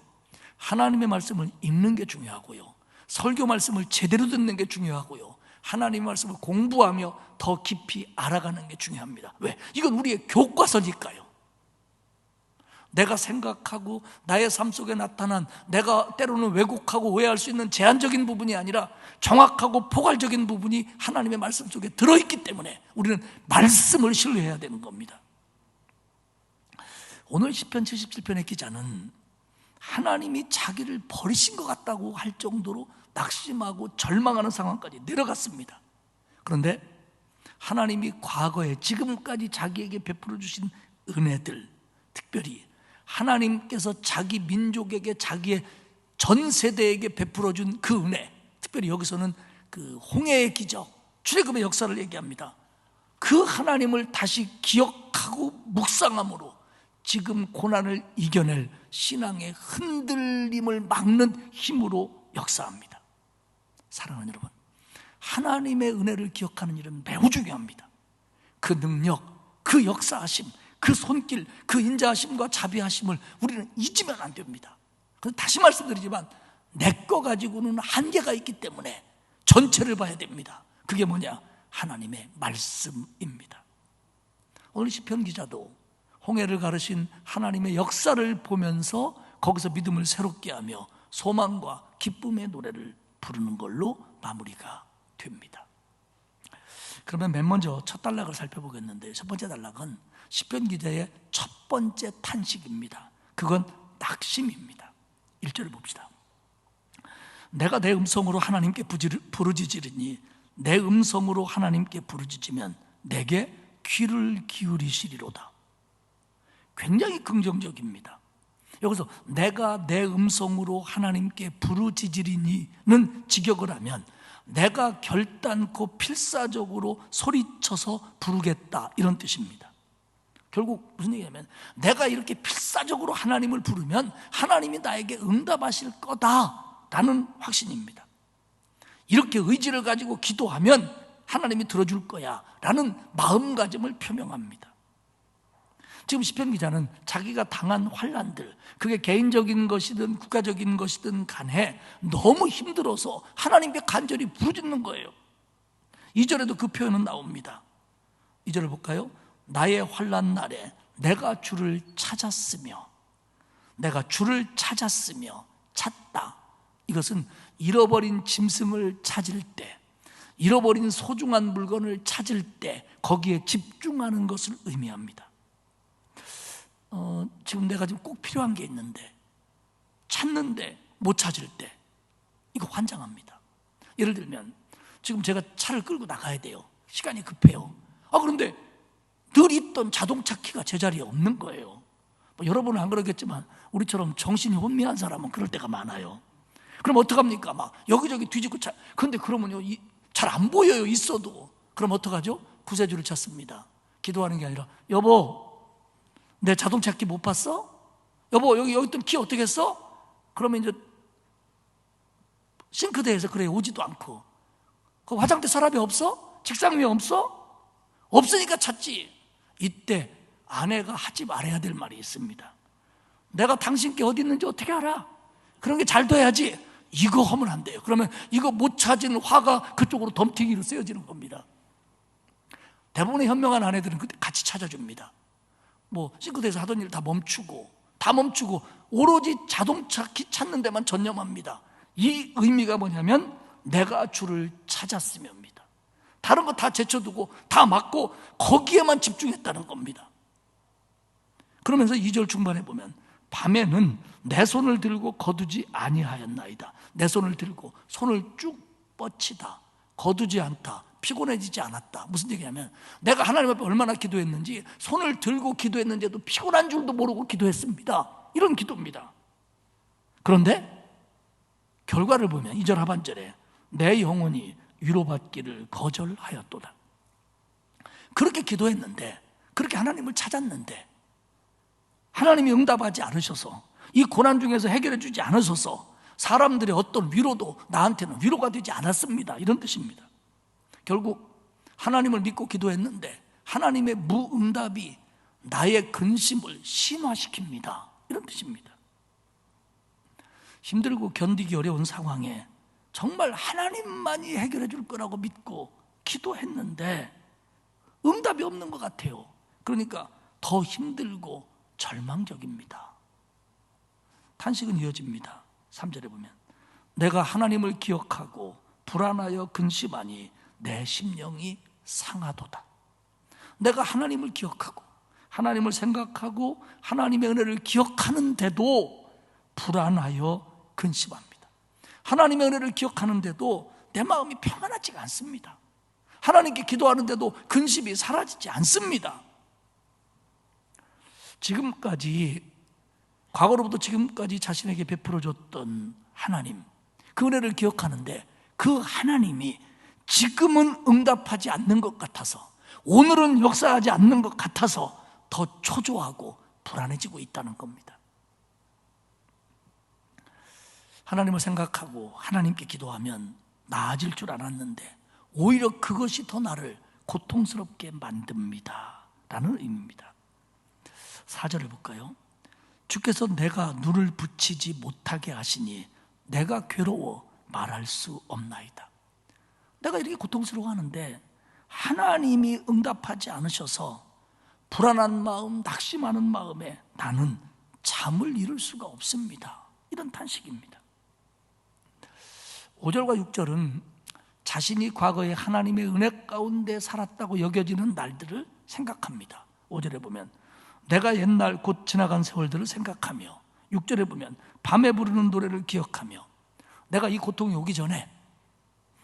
하나님의 말씀을 읽는 게 중요하고요, 설교 말씀을 제대로 듣는 게 중요하고요, 하나님의 말씀을 공부하며 더 깊이 알아가는 게 중요합니다. 왜? 이건 우리의 교과서니까요. 내가 생각하고 나의 삶 속에 나타난, 내가 때로는 왜곡하고 오해할 수 있는 제한적인 부분이 아니라 정확하고 포괄적인 부분이 하나님의 말씀 속에 들어있기 때문에 우리는 말씀을 신뢰해야 되는 겁니다. 오늘 시편 77편의 기자는 하나님이 자기를 버리신 것 같다고 할 정도로 낙심하고 절망하는 상황까지 내려갔습니다. 그런데 하나님이 과거에 지금까지 자기에게 베풀어 주신 은혜들, 특별히 하나님께서 자기 민족에게, 자기의 전 세대에게 베풀어 준 그 은혜, 특별히 여기서는 그 홍해의 기적, 출애굽의 역사를 얘기합니다. 그 하나님을 다시 기억하고 묵상함으로 지금 고난을 이겨낼 신앙의 흔들림을 막는 힘으로 역사합니다. 사랑하는 여러분, 하나님의 은혜를 기억하는 일은 매우 중요합니다. 그 능력, 그 역사하심, 그 손길, 그 인자하심과 자비하심을 우리는 잊으면 안 됩니다. 그래서 다시 말씀드리지만 내 거 가지고는 한계가 있기 때문에 전체를 봐야 됩니다. 그게 뭐냐? 하나님의 말씀입니다. 오늘 시편 기자도 홍해를 가르신 하나님의 역사를 보면서 거기서 믿음을 새롭게 하며 소망과 기쁨의 노래를 부르는 걸로 마무리가 됩니다. 그러면 맨 먼저 첫 단락을 살펴보겠는데, 첫 번째 단락은 시편 기자의 첫 번째 탄식입니다. 그건 낙심입니다. 1절을 봅시다. 내가 내 음성으로 하나님께 부르짖으리니 내 음성으로 하나님께 부르짖으면 내게 귀를 기울이시리로다. 굉장히 긍정적입니다. 여기서 내가 내 음성으로 하나님께 부르짖으리니는 직역을 하면 내가 결단코 필사적으로 소리쳐서 부르겠다, 이런 뜻입니다. 결국 무슨 얘기냐면 내가 이렇게 필사적으로 하나님을 부르면 하나님이 나에게 응답하실 거다라는 확신입니다. 이렇게 의지를 가지고 기도하면 하나님이 들어줄 거야 라는 마음가짐을 표명합니다. 지금 시편 기자는 자기가 당한 환난들, 그게 개인적인 것이든 국가적인 것이든 간에 너무 힘들어서 하나님께 간절히 부르짖는 거예요. 2절에도 그 표현은 나옵니다. 2절을 볼까요? 나의 환난 날에 내가 주를 찾았으며, 내가 주를 찾았으며, 찾다. 이것은 잃어버린 짐승을 찾을 때, 잃어버린 소중한 물건을 찾을 때 거기에 집중하는 것을 의미합니다. 지금 내가 지금 꼭 필요한 게 있는데 찾는데 못 찾을 때 이거 환장합니다. 예를 들면 지금 제가 차를 끌고 나가야 돼요. 시간이 급해요. 그런데 늘 있던 자동차 키가 제 자리에 없는 거예요. 여러분은 안 그러겠지만 우리처럼 정신이 혼미한 사람은 그럴 때가 많아요. 그럼 어떡합니까? 막 여기저기 뒤집고 근데 그러면요 잘 안 보여요. 있어도. 그럼 어떡하죠? 구세주를 찾습니다. 기도하는 게 아니라 여보, 내 자동차 키 못 봤어? 여보, 여기 있던 키 어떻게 했어? 그러면 이제 싱크대에서 그래 오지도 않고, 그 화장대 서랍에 없어? 책상 위에 없어? 없으니까 찾지. 이때 아내가 하지 말아야 될 말이 있습니다. 내가 당신께 어디 있는지 어떻게 알아? 그런 게 잘 돼야지. 이거 하면 안 돼요. 그러면 이거 못 찾은 화가 그쪽으로 덤튀기로 쓰여지는 겁니다. 대부분의 현명한 아내들은 그때 같이 찾아줍니다. 싱크대에서 하던 일 다 멈추고 오로지 자동차 키 찾는 데만 전념합니다. 이 의미가 뭐냐면 내가 주를 찾았으며입니다. 다른 거 다 제쳐두고 다 막고 거기에만 집중했다는 겁니다. 그러면서 2절 중반에 보면 밤에는 내 손을 들고 거두지 아니하였나이다. 내 손을 들고 손을 쭉 뻗치다, 거두지 않다, 피곤해지지 않았다. 무슨 얘기냐면 내가 하나님 앞에 얼마나 기도했는지, 손을 들고 기도했는지도 피곤한 줄도 모르고 기도했습니다. 이런 기도입니다. 그런데 결과를 보면 2절 하반절에 내 영혼이 위로받기를 거절하였도다. 그렇게 기도했는데, 그렇게 하나님을 찾았는데 하나님이 응답하지 않으셔서, 이 고난 중에서 해결해 주지 않으셔서 사람들의 어떤 위로도 나한테는 위로가 되지 않았습니다. 이런 뜻입니다. 결국 하나님을 믿고 기도했는데 하나님의 무응답이 나의 근심을 심화시킵니다. 이런 뜻입니다. 힘들고 견디기 어려운 상황에 정말 하나님만이 해결해 줄 거라고 믿고 기도했는데 응답이 없는 것 같아요. 그러니까 더 힘들고 절망적입니다. 탄식은 이어집니다. 3절에 보면 내가 하나님을 기억하고 불안하여 근심하니 내 심령이 상하도다. 내가 하나님을 기억하고 하나님을 생각하고 하나님의 은혜를 기억하는데도 불안하여 근심합니다. 하나님의 은혜를 기억하는데도 내 마음이 평안하지가 않습니다. 하나님께 기도하는데도 근심이 사라지지 않습니다. 지금까지, 과거로부터 지금까지 자신에게 베풀어줬던 하나님, 그 은혜를 기억하는데 그 하나님이 지금은 응답하지 않는 것 같아서, 오늘은 역사하지 않는 것 같아서 더 초조하고 불안해지고 있다는 겁니다. 하나님을 생각하고 하나님께 기도하면 나아질 줄 알았는데 오히려 그것이 더 나를 고통스럽게 만듭니다 라는 의미입니다. 4절을 볼까요? 주께서 내가 눈을 붙이지 못하게 하시니 내가 괴로워 말할 수 없나이다. 내가 이렇게 고통스러워하는데 하나님이 응답하지 않으셔서 불안한 마음, 낙심하는 마음에 나는 잠을 이룰 수가 없습니다. 이런 탄식입니다. 5절과 6절은 자신이 과거에 하나님의 은혜 가운데 살았다고 여겨지는 날들을 생각합니다. 5절에 보면 내가 옛날 곧 지나간 세월들을 생각하며, 6절에 보면 밤에 부르는 노래를 기억하며, 내가 이 고통이 오기 전에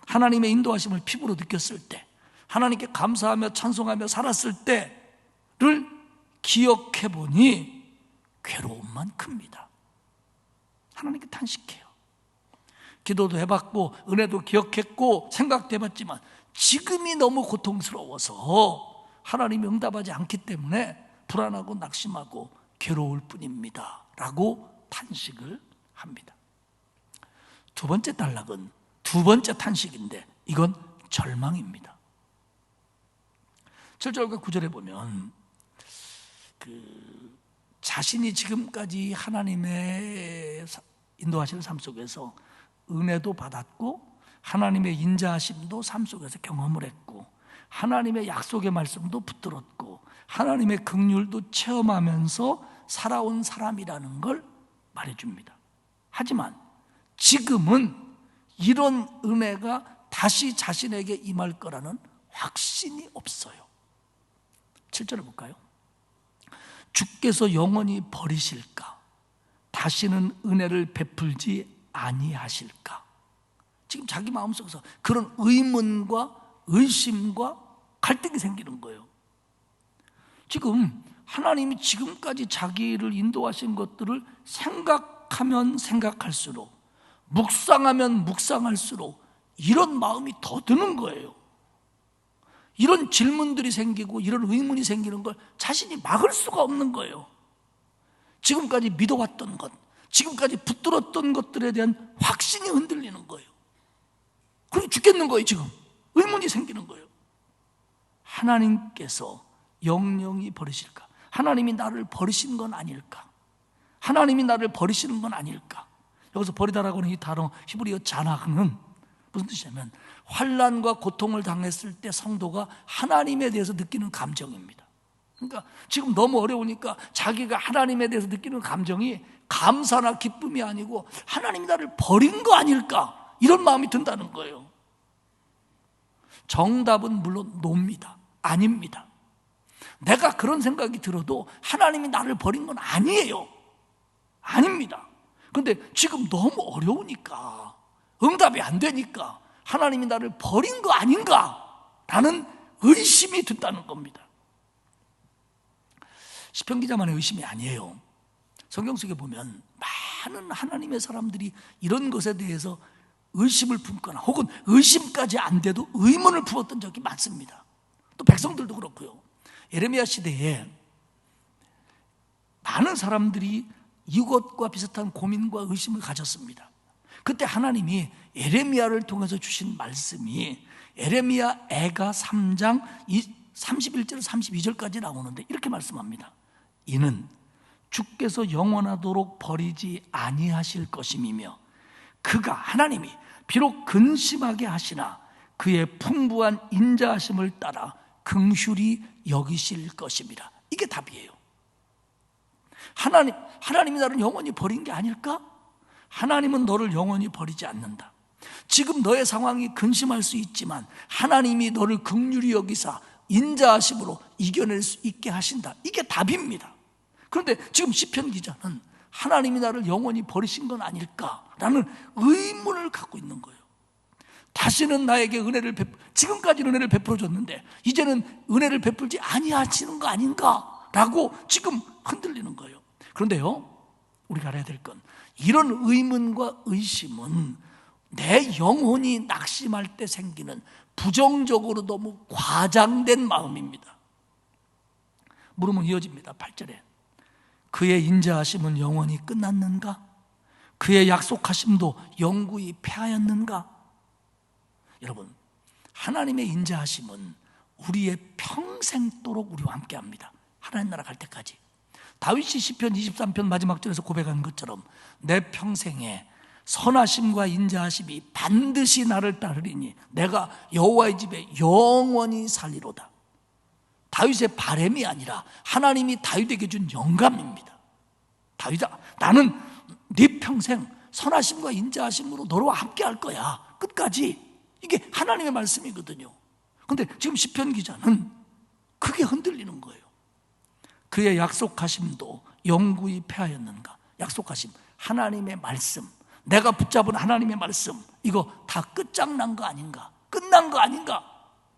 하나님의 인도하심을 피부로 느꼈을 때, 하나님께 감사하며 찬송하며 살았을 때를 기억해 보니 괴로움만 큽니다. 하나님께 탄식해요. 기도도 해봤고 은혜도 기억했고 생각도 해봤지만 지금이 너무 고통스러워서 하나님이 응답하지 않기 때문에 불안하고 낙심하고 괴로울 뿐입니다 라고 탄식을 합니다. 두 번째 단락은 두 번째 탄식인데 이건 절망입니다. 7절과 9절에 보면 자신이 지금까지 하나님의 인도하시는 삶 속에서 은혜도 받았고 하나님의 인자하심도 삶 속에서 경험을 했고 하나님의 약속의 말씀도 붙들었고 하나님의 긍휼도 체험하면서 살아온 사람이라는 걸 말해줍니다. 하지만 지금은 이런 은혜가 다시 자신에게 임할 거라는 확신이 없어요. 7절을 볼까요? 주께서 영원히 버리실까? 다시는 은혜를 베풀지 아니하실까? 지금 자기 마음속에서 그런 의문과 의심과 갈등이 생기는 거예요. 지금 하나님이 지금까지 자기를 인도하신 것들을 생각하면 생각할수록, 묵상하면 묵상할수록 이런 마음이 더 드는 거예요. 이런 질문들이 생기고 이런 의문이 생기는 걸 자신이 막을 수가 없는 거예요. 지금까지 믿어왔던 것, 지금까지 붙들었던 것들에 대한 확신이 흔들리는 거예요. 그렇게 죽겠는 거예요. 지금 의문이 생기는 거예요. 하나님께서 영영히 버리실까? 하나님이 나를 버리신 건 아닐까? 하나님이 나를 버리시는 건 아닐까? 여기서 버리다라고 하는 이 단어 히브리어 자나는 무슨 뜻이냐면 환난과 고통을 당했을 때 성도가 하나님에 대해서 느끼는 감정입니다. 그러니까 지금 너무 어려우니까 자기가 하나님에 대해서 느끼는 감정이 감사나 기쁨이 아니고 하나님이 나를 버린 거 아닐까? 이런 마음이 든다는 거예요. 정답은 물론 노입니다. 아닙니다. 내가 그런 생각이 들어도 하나님이 나를 버린 건 아니에요. 아닙니다. 그런데 지금 너무 어려우니까, 응답이 안 되니까 하나님이 나를 버린 거 아닌가? 라는 의심이 든다는 겁니다. 시편 기자만의 의심이 아니에요. 성경 속에 보면 많은 하나님의 사람들이 이런 것에 대해서 의심을 품거나 혹은 의심까지 안 돼도 의문을 품었던 적이 많습니다. 또 백성들도 그렇고요. 예레미야 시대에 많은 사람들이 이것과 비슷한 고민과 의심을 가졌습니다. 그때 하나님이 예레미야를 통해서 주신 말씀이 예레미야 애가 3장 31절 32절까지 나오는데 이렇게 말씀합니다. 이는 주께서 영원하도록 버리지 아니하실 것임이며 그가 하나님이 비록 근심하게 하시나 그의 풍부한 인자하심을 따라 긍휼히 여기실 것입니다. 이게 답이에요. 하나님이 나를 영원히 버린 게 아닐까? 하나님은 너를 영원히 버리지 않는다. 지금 너의 상황이 근심할 수 있지만 하나님이 너를 긍휼히 여기사 인자하심으로 이겨낼 수 있게 하신다. 이게 답입니다. 그런데 지금 시편 기자는 하나님이 나를 영원히 버리신 건 아닐까라는 의문을 갖고 있는 거예요. 다시는 나에게 지금까지는 은혜를 베풀어줬는데 이제는 은혜를 베풀지 아니하시는 거 아닌가라고 지금 흔들리는 거예요. 그런데요, 우리가 알아야 될 건 이런 의문과 의심은 내 영혼이 낙심할 때 생기는 부정적으로 너무 과장된 마음입니다. 물음은 이어집니다. 8절에 그의 인자하심은 영원히 끝났는가? 그의 약속하심도 영구히 패하였는가? 여러분, 하나님의 인자하심은 우리의 평생도록 우리와 함께합니다. 하나님 나라 갈 때까지. 다윗이 시편 23편 마지막 절에서 고백한 것처럼 내 평생에 선하심과 인자하심이 반드시 나를 따르리니 내가 여호와의 집에 영원히 살리로다. 다윗의 바람이 아니라 하나님이 다윗에게 준 영감입니다. 다윗아, 나는 네 평생 선하심과 인자하심으로 너와 함께 할 거야. 끝까지. 이게 하나님의 말씀이거든요. 그런데 지금 시편 기자는 그게 흔들리는 거예요. 그의 약속하심도 영구히 패하였는가? 약속하심, 하나님의 말씀, 내가 붙잡은 하나님의 말씀, 이거 다 끝장난 거 아닌가? 끝난 거 아닌가?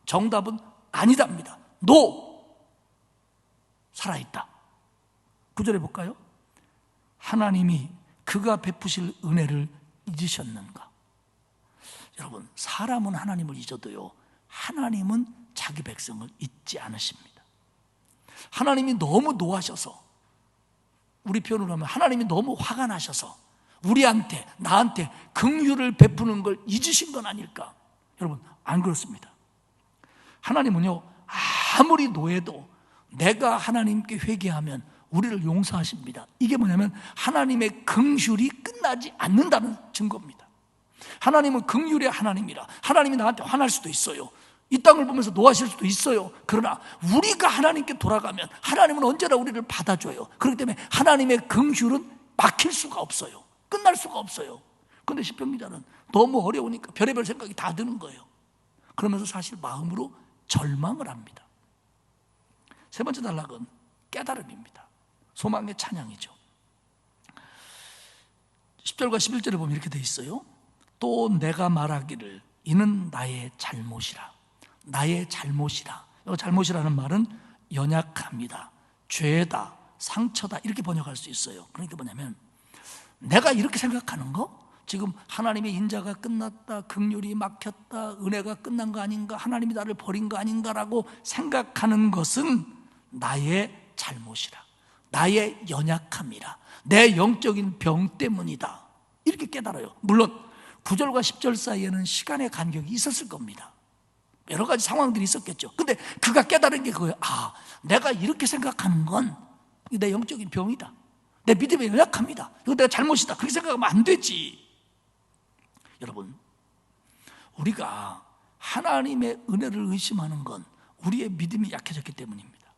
정답은 아니답니다. 노! 살아있다. 9절에 볼까요? 하나님이 그가 베푸실 은혜를 잊으셨는가? 여러분, 사람은 하나님을 잊어도요, 하나님은 자기 백성을 잊지 않으십니다. 하나님이 너무 노하셔서, 우리 표현으로 하면 하나님이 너무 화가 나셔서 우리한테, 나한테 긍휼을 베푸는 걸 잊으신 건 아닐까? 여러분, 안 그렇습니다. 하나님은요, 아무리 노해도 내가 하나님께 회개하면 우리를 용서하십니다. 이게 뭐냐면 하나님의 긍휼이 끝나지 않는다는 증거입니다. 하나님은 긍휼의 하나님이라. 하나님이 나한테 화날 수도 있어요. 이 땅을 보면서 노하실 수도 있어요. 그러나 우리가 하나님께 돌아가면 하나님은 언제나 우리를 받아줘요. 그렇기 때문에 하나님의 긍휼은 막힐 수가 없어요. 끝날 수가 없어요. 그런데 시편 기자는 너무 어려우니까 별의별 생각이 다 드는 거예요. 그러면서 사실 마음으로 절망을 합니다. 세 번째 단락은 깨달음입니다. 소망의 찬양이죠. 10절과 11절에 보면 이렇게 돼 있어요. 또 내가 말하기를 이는 나의 잘못이라. 나의 잘못이라. 이 잘못이라는 말은 연약함이다, 죄다, 상처다, 이렇게 번역할 수 있어요. 그러니까 뭐냐면 내가 이렇게 생각하는 거, 지금 하나님의 인자가 끝났다, 긍휼이 막혔다, 은혜가 끝난 거 아닌가, 하나님이 나를 버린 거 아닌가라고 생각하는 것은 나의 잘못이라, 나의 연약함이라, 내 영적인 병 때문이다, 이렇게 깨달아요. 물론 9절과 10절 사이에는 시간의 간격이 있었을 겁니다. 여러 가지 상황들이 있었겠죠. 근데 그가 깨달은 게 그거예요. 아, 내가 이렇게 생각하는 건 내 영적인 병이다, 내 믿음의 연약함이다, 이거 내가 잘못이다, 그렇게 생각하면 안 되지. 여러분, 우리가 하나님의 은혜를 의심하는 건 우리의 믿음이 약해졌기 때문입니다.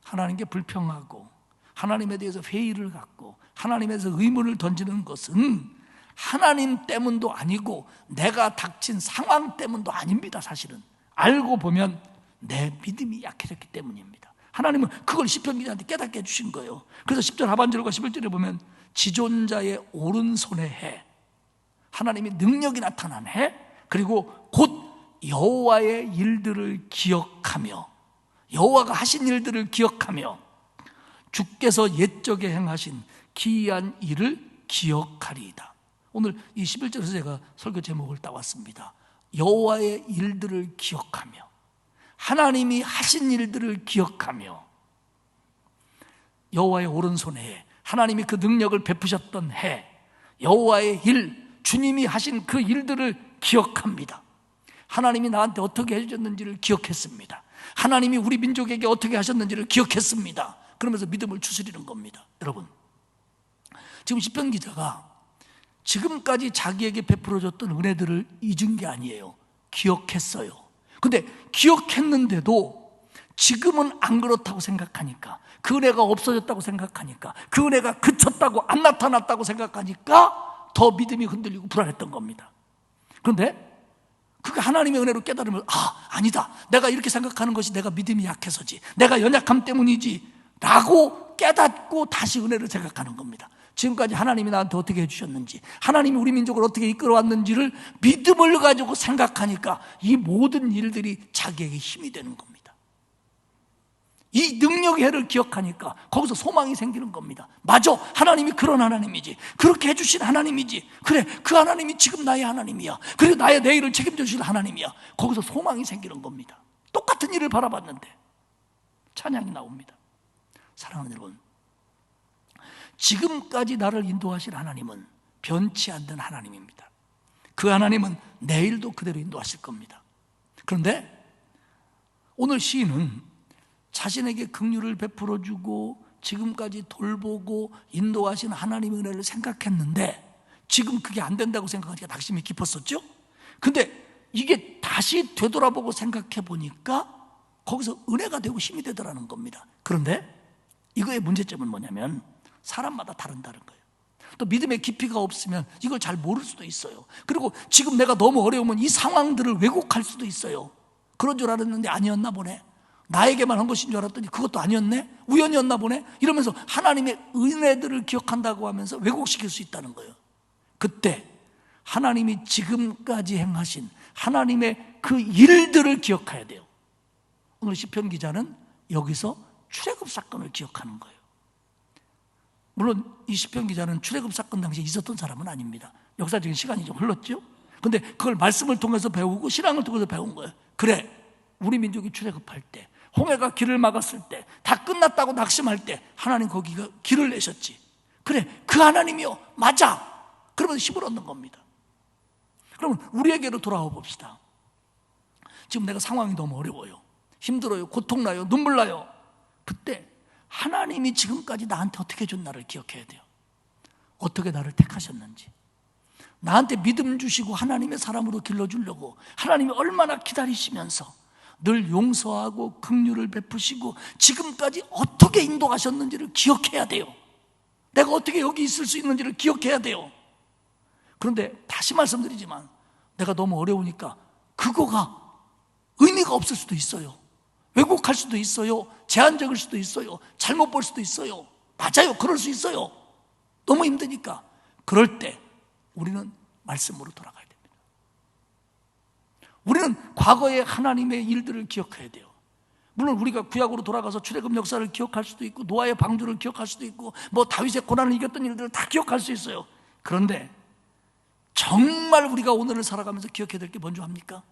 하나님께 불평하고 하나님에 대해서 회의를 갖고 하나님에서 의문을 던지는 것은 하나님 때문도 아니고 내가 닥친 상황 때문도 아닙니다. 사실은 알고 보면 내 믿음이 약해졌기 때문입니다. 하나님은 그걸 시편 기자한테 깨닫게 해주신 거예요. 그래서 10절 하반절과 11절에 보면 지존자의 오른손의 해, 하나님의 능력이 나타난 해, 그리고 곧 여호와의 일들을 기억하며, 여호와가 하신 일들을 기억하며 주께서 옛적에 행하신 기이한 일을 기억하리이다. 오늘 이 11절에서 제가 설교 제목을 따왔습니다. 여호와의 일들을 기억하며, 하나님이 하신 일들을 기억하며, 여호와의 오른손의 해, 하나님이 그 능력을 베푸셨던 해, 여호와의 일, 주님이 하신 그 일들을 기억합니다. 하나님이 나한테 어떻게 해주셨는지를 기억했습니다. 하나님이 우리 민족에게 어떻게 하셨는지를 기억했습니다. 그러면서 믿음을 추스리는 겁니다. 여러분, 지금 시편 기자가 지금까지 자기에게 베풀어줬던 은혜들을 잊은 게 아니에요. 기억했어요. 근데 기억했는데도 지금은 안 그렇다고 생각하니까, 그 은혜가 없어졌다고 생각하니까, 그 은혜가 그쳤다고, 안 나타났다고 생각하니까 더 믿음이 흔들리고 불안했던 겁니다. 그런데 그게 하나님의 은혜로 깨달으면, 아니다, 내가 이렇게 생각하는 것이 내가 믿음이 약해서지, 내가 연약함 때문이지 라고 깨닫고 다시 은혜를 생각하는 겁니다. 지금까지 하나님이 나한테 어떻게 해주셨는지, 하나님이 우리 민족을 어떻게 이끌어왔는지를 믿음을 가지고 생각하니까 이 모든 일들이 자기에게 힘이 되는 겁니다. 이 능력의 해를 기억하니까 거기서 소망이 생기는 겁니다. 맞아, 하나님이 그런 하나님이지, 그렇게 해주신 하나님이지, 그래, 그 하나님이 지금 나의 하나님이야, 그리고 나의 내일을 책임져 주실 하나님이야. 거기서 소망이 생기는 겁니다. 똑같은 일을 바라봤는데 찬양이 나옵니다. 사랑하는 여러분, 지금까지 나를 인도하실 하나님은 변치 않는 하나님입니다. 그 하나님은 내일도 그대로 인도하실 겁니다. 그런데 오늘 시인은 자신에게 긍휼을 베풀어주고 지금까지 돌보고 인도하신 하나님의 은혜를 생각했는데 지금 그게 안 된다고 생각하니까 낙심이 깊었었죠. 근데 이게 다시 되돌아보고 생각해 보니까 거기서 은혜가 되고 힘이 되더라는 겁니다. 그런데 이거의 문제점은 뭐냐면 사람마다 다른다는 거예요. 또 믿음의 깊이가 없으면 이걸 잘 모를 수도 있어요. 그리고 지금 내가 너무 어려우면 이 상황들을 왜곡할 수도 있어요. 그런 줄 알았는데 아니었나 보네. 나에게만 한 것인 줄 알았더니 그것도 아니었네. 우연이었나 보네. 이러면서 하나님의 은혜들을 기억한다고 하면서 왜곡시킬 수 있다는 거예요. 그때 하나님이 지금까지 행하신 하나님의 그 일들을 기억해야 돼요. 오늘 시편 기자는 여기서 출애굽 사건을 기억하는 거예요. 물론 이 시편 기자는 출애굽 사건 당시에 있었던 사람은 아닙니다. 역사적인 시간이 좀 흘렀죠. 근데 그걸 말씀을 통해서 배우고 신앙을 통해서 배운 거예요. 그래, 우리 민족이 출애굽할 때, 홍해가 길을 막았을 때, 다 끝났다고 낙심할 때 하나님 거기가 길을 내셨지. 그래, 그 하나님이요, 맞아. 그러면서 힘을 얻는 겁니다. 그러면 우리에게로 돌아와 봅시다. 지금 내가 상황이 너무 어려워요, 힘들어요, 고통나요, 눈물 나요. 그때 하나님이 지금까지 나한테 어떻게 해줬나를 기억해야 돼요. 어떻게 나를 택하셨는지, 나한테 믿음 주시고 하나님의 사람으로 길러주려고 하나님이 얼마나 기다리시면서 늘 용서하고 긍휼을 베푸시고 지금까지 어떻게 인도하셨는지를 기억해야 돼요. 내가 어떻게 여기 있을 수 있는지를 기억해야 돼요. 그런데 다시 말씀드리지만 내가 너무 어려우니까 그거가 의미가 없을 수도 있어요. 왜곡할 수도 있어요. 제한적일 수도 있어요. 잘못 볼 수도 있어요. 맞아요, 그럴 수 있어요. 너무 힘드니까. 그럴 때 우리는 말씀으로 돌아가야 됩니다. 우리는 과거의 하나님의 일들을 기억해야 돼요. 물론 우리가 구약으로 돌아가서 출애굽 역사를 기억할 수도 있고 노아의 방주를 기억할 수도 있고 뭐 다윗의 고난을 이겼던 일들을 다 기억할 수 있어요. 그런데 정말 우리가 오늘을 살아가면서 기억해야 될 게 뭔지 압니까?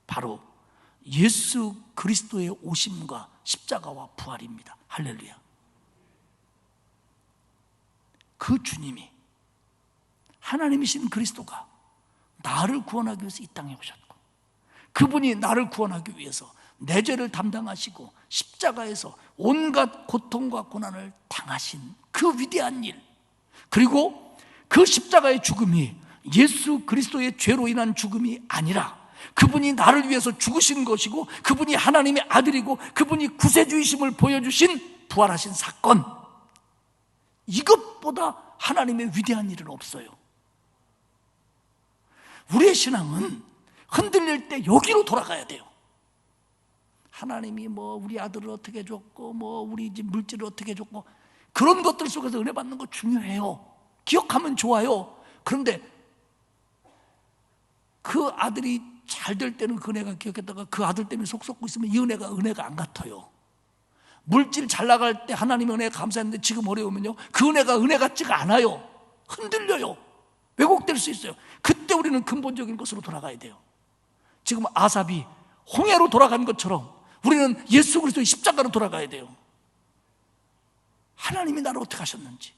바로 예수 그리스도의 오심과 십자가와 부활입니다. 할렐루야. 그 주님이, 하나님이신 그리스도가 나를 구원하기 위해서 이 땅에 오셨고, 그분이 나를 구원하기 위해서 내 죄를 담당하시고 십자가에서 온갖 고통과 고난을 당하신 그 위대한 일, 그리고 그 십자가의 죽음이 예수 그리스도의 죄로 인한 죽음이 아니라 그분이 나를 위해서 죽으신 것이고 그분이 하나님의 아들이고 그분이 구세주이심을 보여주신 부활하신 사건, 이것보다 하나님의 위대한 일은 없어요. 우리의 신앙은 흔들릴 때 여기로 돌아가야 돼요. 하나님이 뭐 우리 아들을 어떻게 줬고 뭐 우리 집 물질을 어떻게 줬고 그런 것들 속에서 은혜 받는 거 중요해요. 기억하면 좋아요. 그런데 그 아들이 잘 될 때는 그 은혜가 기억했다가 그 아들 때문에 속 썩고 있으면 이 은혜가 안 같아요. 물질 잘 나갈 때 하나님의 은혜에 감사했는데 지금 어려우면요, 그 은혜 같지가 않아요. 흔들려요. 왜곡될 수 있어요. 그때 우리는 근본적인 것으로 돌아가야 돼요. 지금 아삽이 홍해로 돌아간 것처럼 우리는 예수 그리스도의 십자가로 돌아가야 돼요. 하나님이 나를 어떻게 하셨는지,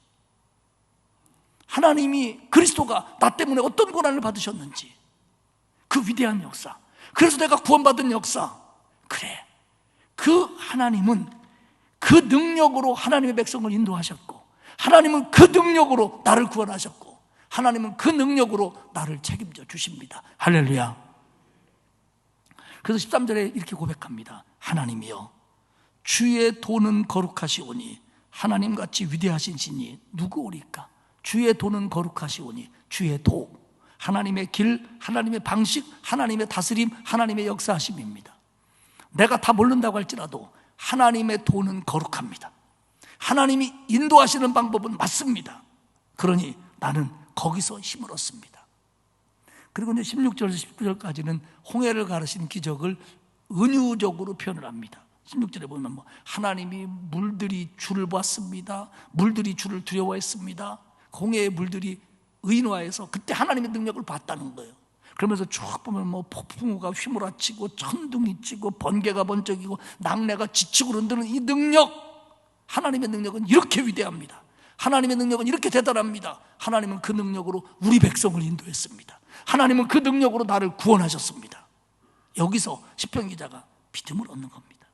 하나님이 그리스도가 나 때문에 어떤 고난을 받으셨는지, 그 위대한 역사, 그래서 내가 구원받은 역사, 그래, 그 하나님은 그 능력으로 하나님의 백성을 인도하셨고, 하나님은 그 능력으로 나를 구원하셨고, 하나님은 그 능력으로 나를 책임져 주십니다. 할렐루야. 그래서 13절에 이렇게 고백합니다. 하나님이여, 주의 도는 거룩하시오니 하나님같이 위대하신 신이 누구오리까? 주의 도는 거룩하시오니, 주의 도, 하나님의 길, 하나님의 방식, 하나님의 다스림, 하나님의 역사하심입니다. 내가 다 모른다고 할지라도 하나님의 도는 거룩합니다. 하나님이 인도하시는 방법은 맞습니다. 그러니 나는 거기서 힘을 얻습니다. 그리고 이제 16절에서 19절까지는 홍해를 가르신 기적을 은유적으로 표현을 합니다. 16절에 보면 뭐 하나님이 물들이 주를 보았습니다. 물들이 주를 두려워했습니다. 홍해의 물들이 의인화해서 그때 하나님의 능력을 봤다는 거예요. 그러면서 쭉 보면 뭐 폭풍우가 휘몰아치고 천둥이 치고 번개가 번쩍이고 낙뢰가 지치고 흔드는 이 능력, 하나님의 능력은 이렇게 위대합니다. 하나님의 능력은 이렇게 대단합니다. 하나님은 그 능력으로 우리 백성을 인도했습니다. 하나님은 그 능력으로 나를 구원하셨습니다. 여기서 시편 기자가 믿음을 얻는 겁니다.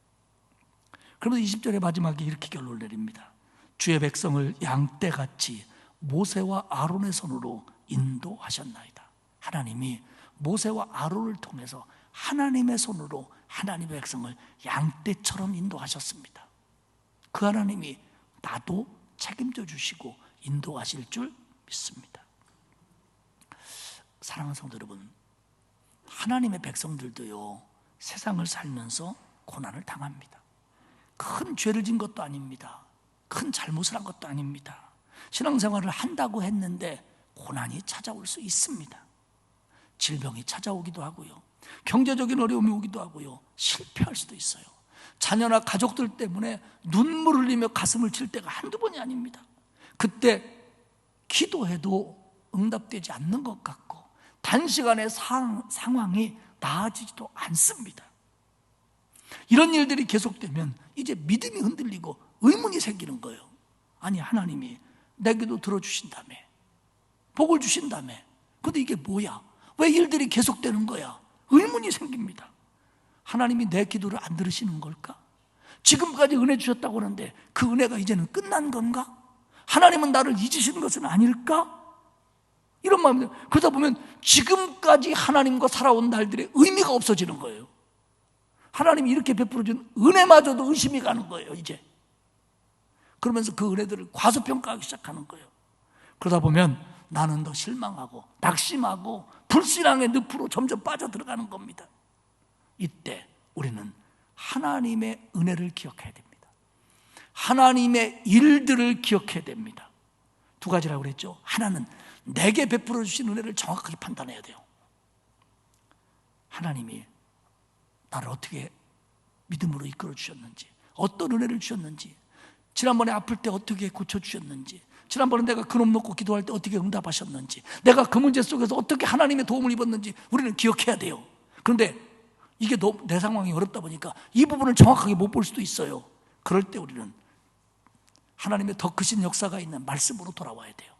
그러면서 20절의 마지막에 이렇게 결론을 내립니다. 주의 백성을 양떼같이 모세와 아론의 손으로 인도하셨나이다. 하나님이 모세와 아론을 통해서 하나님의 손으로 하나님의 백성을 양떼처럼 인도하셨습니다. 그 하나님이 나도 책임져 주시고 인도하실 줄 믿습니다. 사랑하는 성도 여러분, 하나님의 백성들도요, 세상을 살면서 고난을 당합니다. 큰 죄를 진 것도 아닙니다. 큰 잘못을 한 것도 아닙니다. 신앙생활을 한다고 했는데 고난이 찾아올 수 있습니다. 질병이 찾아오기도 하고요, 경제적인 어려움이 오기도 하고요, 실패할 수도 있어요. 자녀나 가족들 때문에 눈물을 흘리며 가슴을 칠 때가 한두 번이 아닙니다. 그때 기도해도 응답되지 않는 것 같고 단시간에 상황이 나아지지도 않습니다. 이런 일들이 계속되면 이제 믿음이 흔들리고 의문이 생기는 거예요. 아니, 하나님이 내 기도 들어주신다며, 복을 주신다며, 근데 이게 뭐야? 왜 일들이 계속되는 거야? 의문이 생깁니다. 하나님이 내 기도를 안 들으시는 걸까? 지금까지 은혜 주셨다고 하는데 그 은혜가 이제는 끝난 건가? 하나님은 나를 잊으시는 것은 아닐까? 이런 마음이, 그러다 보면 지금까지 하나님과 살아온 날들의 의미가 없어지는 거예요. 하나님이 이렇게 베풀어준 은혜마저도 의심이 가는 거예요, 이제. 그러면서 그 은혜들을 과소평가하기 시작하는 거예요. 그러다 보면 나는 더 실망하고 낙심하고 불신앙의 늪으로 점점 빠져들어가는 겁니다. 이때 우리는 하나님의 은혜를 기억해야 됩니다. 하나님의 일들을 기억해야 됩니다. 두 가지라고 그랬죠. 하나는 내게 베풀어 주신 은혜를 정확하게 판단해야 돼요. 하나님이 나를 어떻게 믿음으로 이끌어 주셨는지, 어떤 은혜를 주셨는지, 지난번에 아플 때 어떻게 고쳐주셨는지, 지난번에 내가 그놈 놓고 기도할 때 어떻게 응답하셨는지, 내가 그 문제 속에서 어떻게 하나님의 도움을 입었는지 우리는 기억해야 돼요. 그런데 이게 내 상황이 어렵다 보니까 이 부분을 정확하게 못 볼 수도 있어요. 그럴 때 우리는 하나님의 더 크신 역사가 있는 말씀으로 돌아와야 돼요.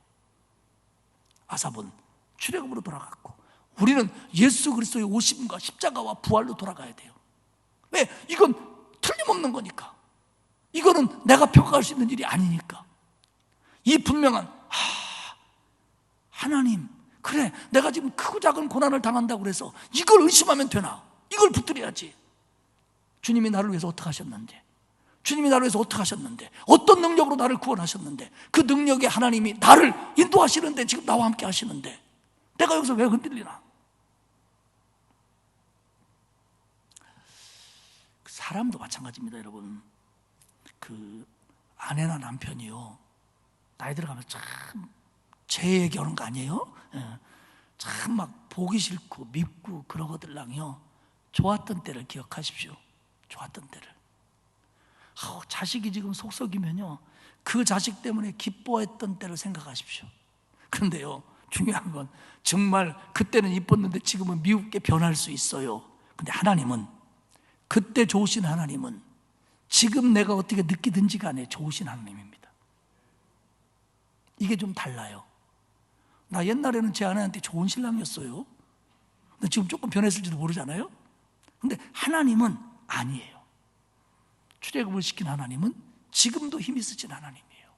아삽은 출애굽으로 돌아갔고 우리는 예수 그리스도의 오심과 십자가와 부활로 돌아가야 돼요. 왜? 이건 틀림없는 거니까. 이거는 내가 평가할 수 있는 일이 아니니까. 이 분명한 하나님, 그래, 내가 지금 크고 작은 고난을 당한다고 그래서 이걸 의심하면 되나? 이걸 붙들어야지. 주님이 나를 위해서 어떻게 하셨는데, 주님이 나를 위해서 어떻게 하셨는데, 어떤 능력으로 나를 구원하셨는데, 그 능력에 하나님이 나를 인도하시는데, 지금 나와 함께 하시는데 내가 여기서 왜 흔들리나? 사람도 마찬가지입니다, 여러분. 그 아내나 남편이요, 나이 들어가면 참 제 얘기하는 거 아니에요? 참 막 보기 싫고 밉고 그러거들랑요, 좋았던 때를 기억하십시오. 좋았던 때를. 자식이 지금 속썩이면요, 그 자식 때문에 기뻐했던 때를 생각하십시오. 그런데요, 중요한 건 정말 그때는 이뻤는데 지금은 미흡게 변할 수 있어요. 근데 하나님은, 그때 좋으신 하나님은 지금 내가 어떻게 느끼든지 간에 좋으신 하나님입니다. 이게 좀 달라요. 나 옛날에는 제 아내한테 좋은 신랑이었어요. 근데 지금 조금 변했을지도 모르잖아요. 근데 하나님은 아니에요. 출애굽을 시킨 하나님은 지금도 힘이 쓰신 하나님이에요.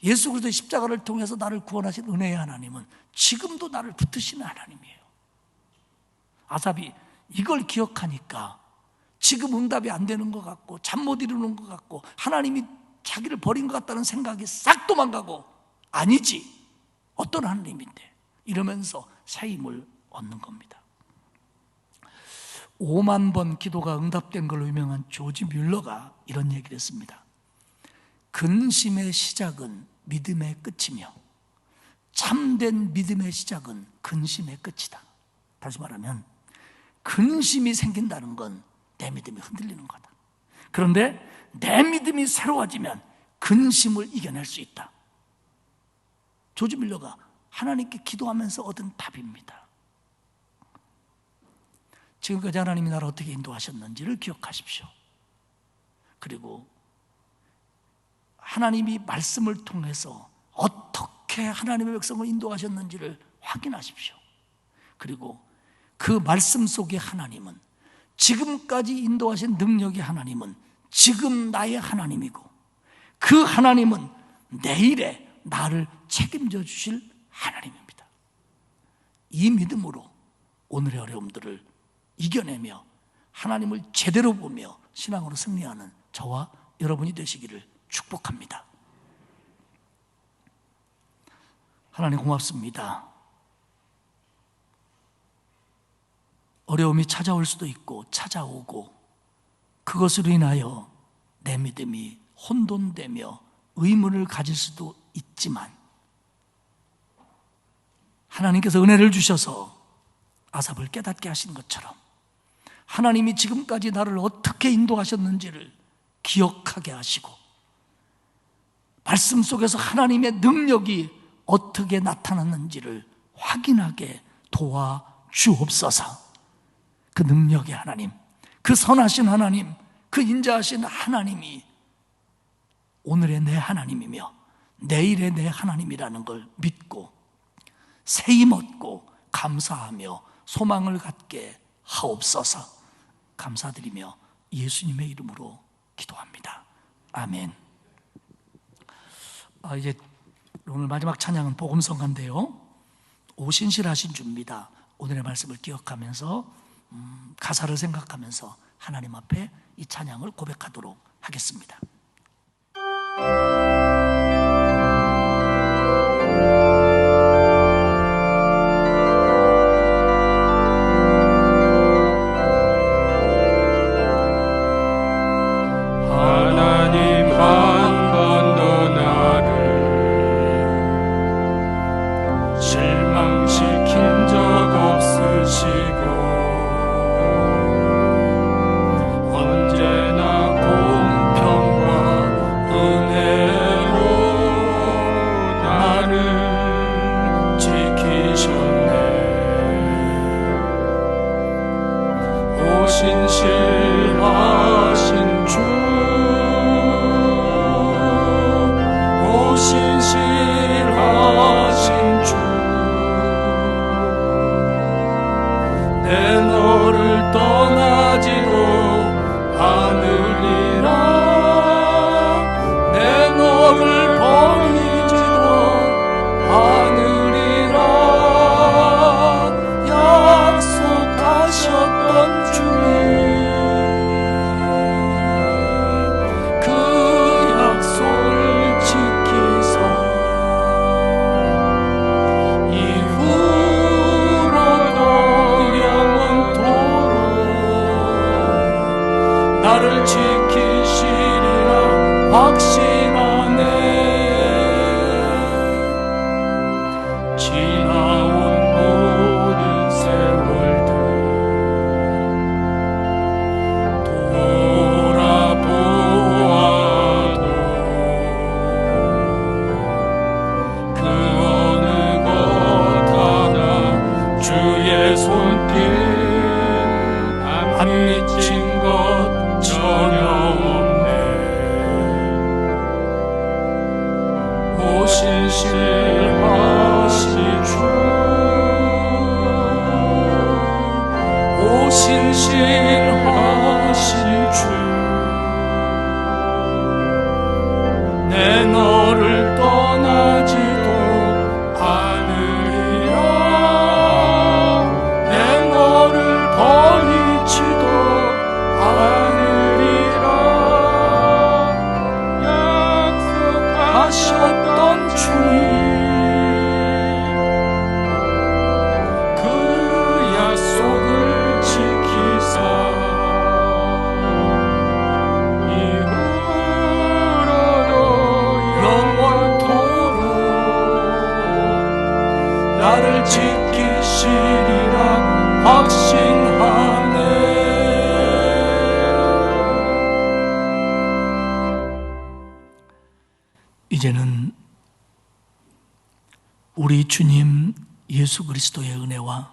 예수 그리스도의 십자가를 통해서 나를 구원하신 은혜의 하나님은 지금도 나를 붙드시는 하나님이에요. 아삽이 이걸 기억하니까 지금 응답이 안 되는 것 같고 잠 못 이루는 것 같고 하나님이 자기를 버린 것 같다는 생각이 싹 도망가고, 아니지, 어떤 하나님인데, 이러면서 새 힘을 얻는 겁니다. 5만 번 기도가 응답된 걸로 유명한 조지 뮬러가 이런 얘기를 했습니다. 근심의 시작은 믿음의 끝이며 참된 믿음의 시작은 근심의 끝이다. 다시 말하면 근심이 생긴다는 건 내 믿음이 흔들리는 거다. 그런데 내 믿음이 새로워지면 근심을 이겨낼 수 있다. 조지 밀러가 하나님께 기도하면서 얻은 답입니다. 지금까지 하나님이 나를 어떻게 인도하셨는지를 기억하십시오. 그리고 하나님이 말씀을 통해서 어떻게 하나님의 백성을 인도하셨는지를 확인하십시오. 그리고 그 말씀 속의 하나님은, 지금까지 인도하신 능력의 하나님은 지금 나의 하나님이고, 그 하나님은 내일에 나를 책임져 주실 하나님입니다. 이 믿음으로 오늘의 어려움들을 이겨내며 하나님을 제대로 보며 신앙으로 승리하는 저와 여러분이 되시기를 축복합니다. 하나님 고맙습니다. 어려움이 찾아올 수도 있고 찾아오고 그것으로 인하여 내 믿음이 혼돈되며 의문을 가질 수도 있지만 하나님께서 은혜를 주셔서 아삽을 깨닫게 하신 것처럼 하나님이 지금까지 나를 어떻게 인도하셨는지를 기억하게 하시고 말씀 속에서 하나님의 능력이 어떻게 나타났는지를 확인하게 도와주옵소서. 그 능력의 하나님, 그 선하신 하나님, 그 인자하신 하나님이 오늘의 내 하나님이며 내일의 내 하나님이라는 걸 믿고 새 힘 얻고 감사하며 소망을 갖게 하옵소서. 감사드리며 예수님의 이름으로 기도합니다. 아멘. 이제 오늘 마지막 찬양은 복음성가인데요, 오신실하신 주입니다. 오늘의 말씀을 기억하면서 가사를 생각하면서 하나님 앞에 이 찬양을 고백하도록 하겠습니다. 하나님 한 번도 나를 실망시킨 적 없으시고 언제나 공평과 은혜로 나를 지키셨네. 오신실하신 주, 오신실하신 주, 내 너를 떠나지도 않으리라. 내 너를 버리지도 않으리라. 약속하셨던 주님, 그 약속을 지키사 이후로도 영원토록 나를 지키시리라 확신하네. 지나온 모든 세월들 돌아보아도 그 어느 것 하나 주의 손길 안 미친 것 전혀 없네. 오신실하신 주, 오신실하신 주, 내 너를 떠나지도 않으리라. 내 너를 버리지도 않으리라. 약속하셨던 주님, 그 약속을 지키사 이후로도 영원토록 나를 지키시리라 확신하네. 이제는 우리 주님 예수 그리스도의 은혜와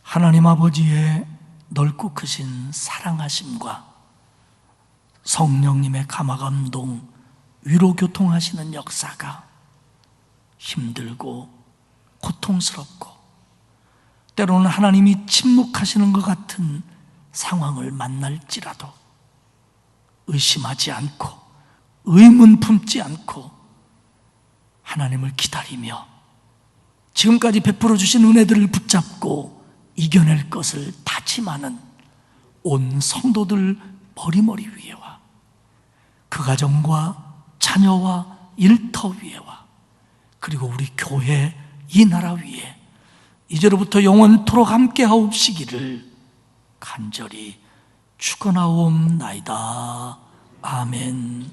하나님 아버지의 넓고 크신 사랑하심과 성령님의 감화감동, 위로교통하시는 역사가 힘들고 고통스럽고 때로는 하나님이 침묵하시는 것 같은 상황을 만날지라도 의심하지 않고 의문 품지 않고 하나님을 기다리며 지금까지 베풀어 주신 은혜들을 붙잡고 이겨낼 것을 다짐하는 온 성도들 머리머리 위에와 그 가정과 자녀와 일터 위에와 그리고 우리 교회, 이 나라 위에 이제로부터 영원토록 함께 하옵시기를 간절히 축원하옵나이다. 아멘.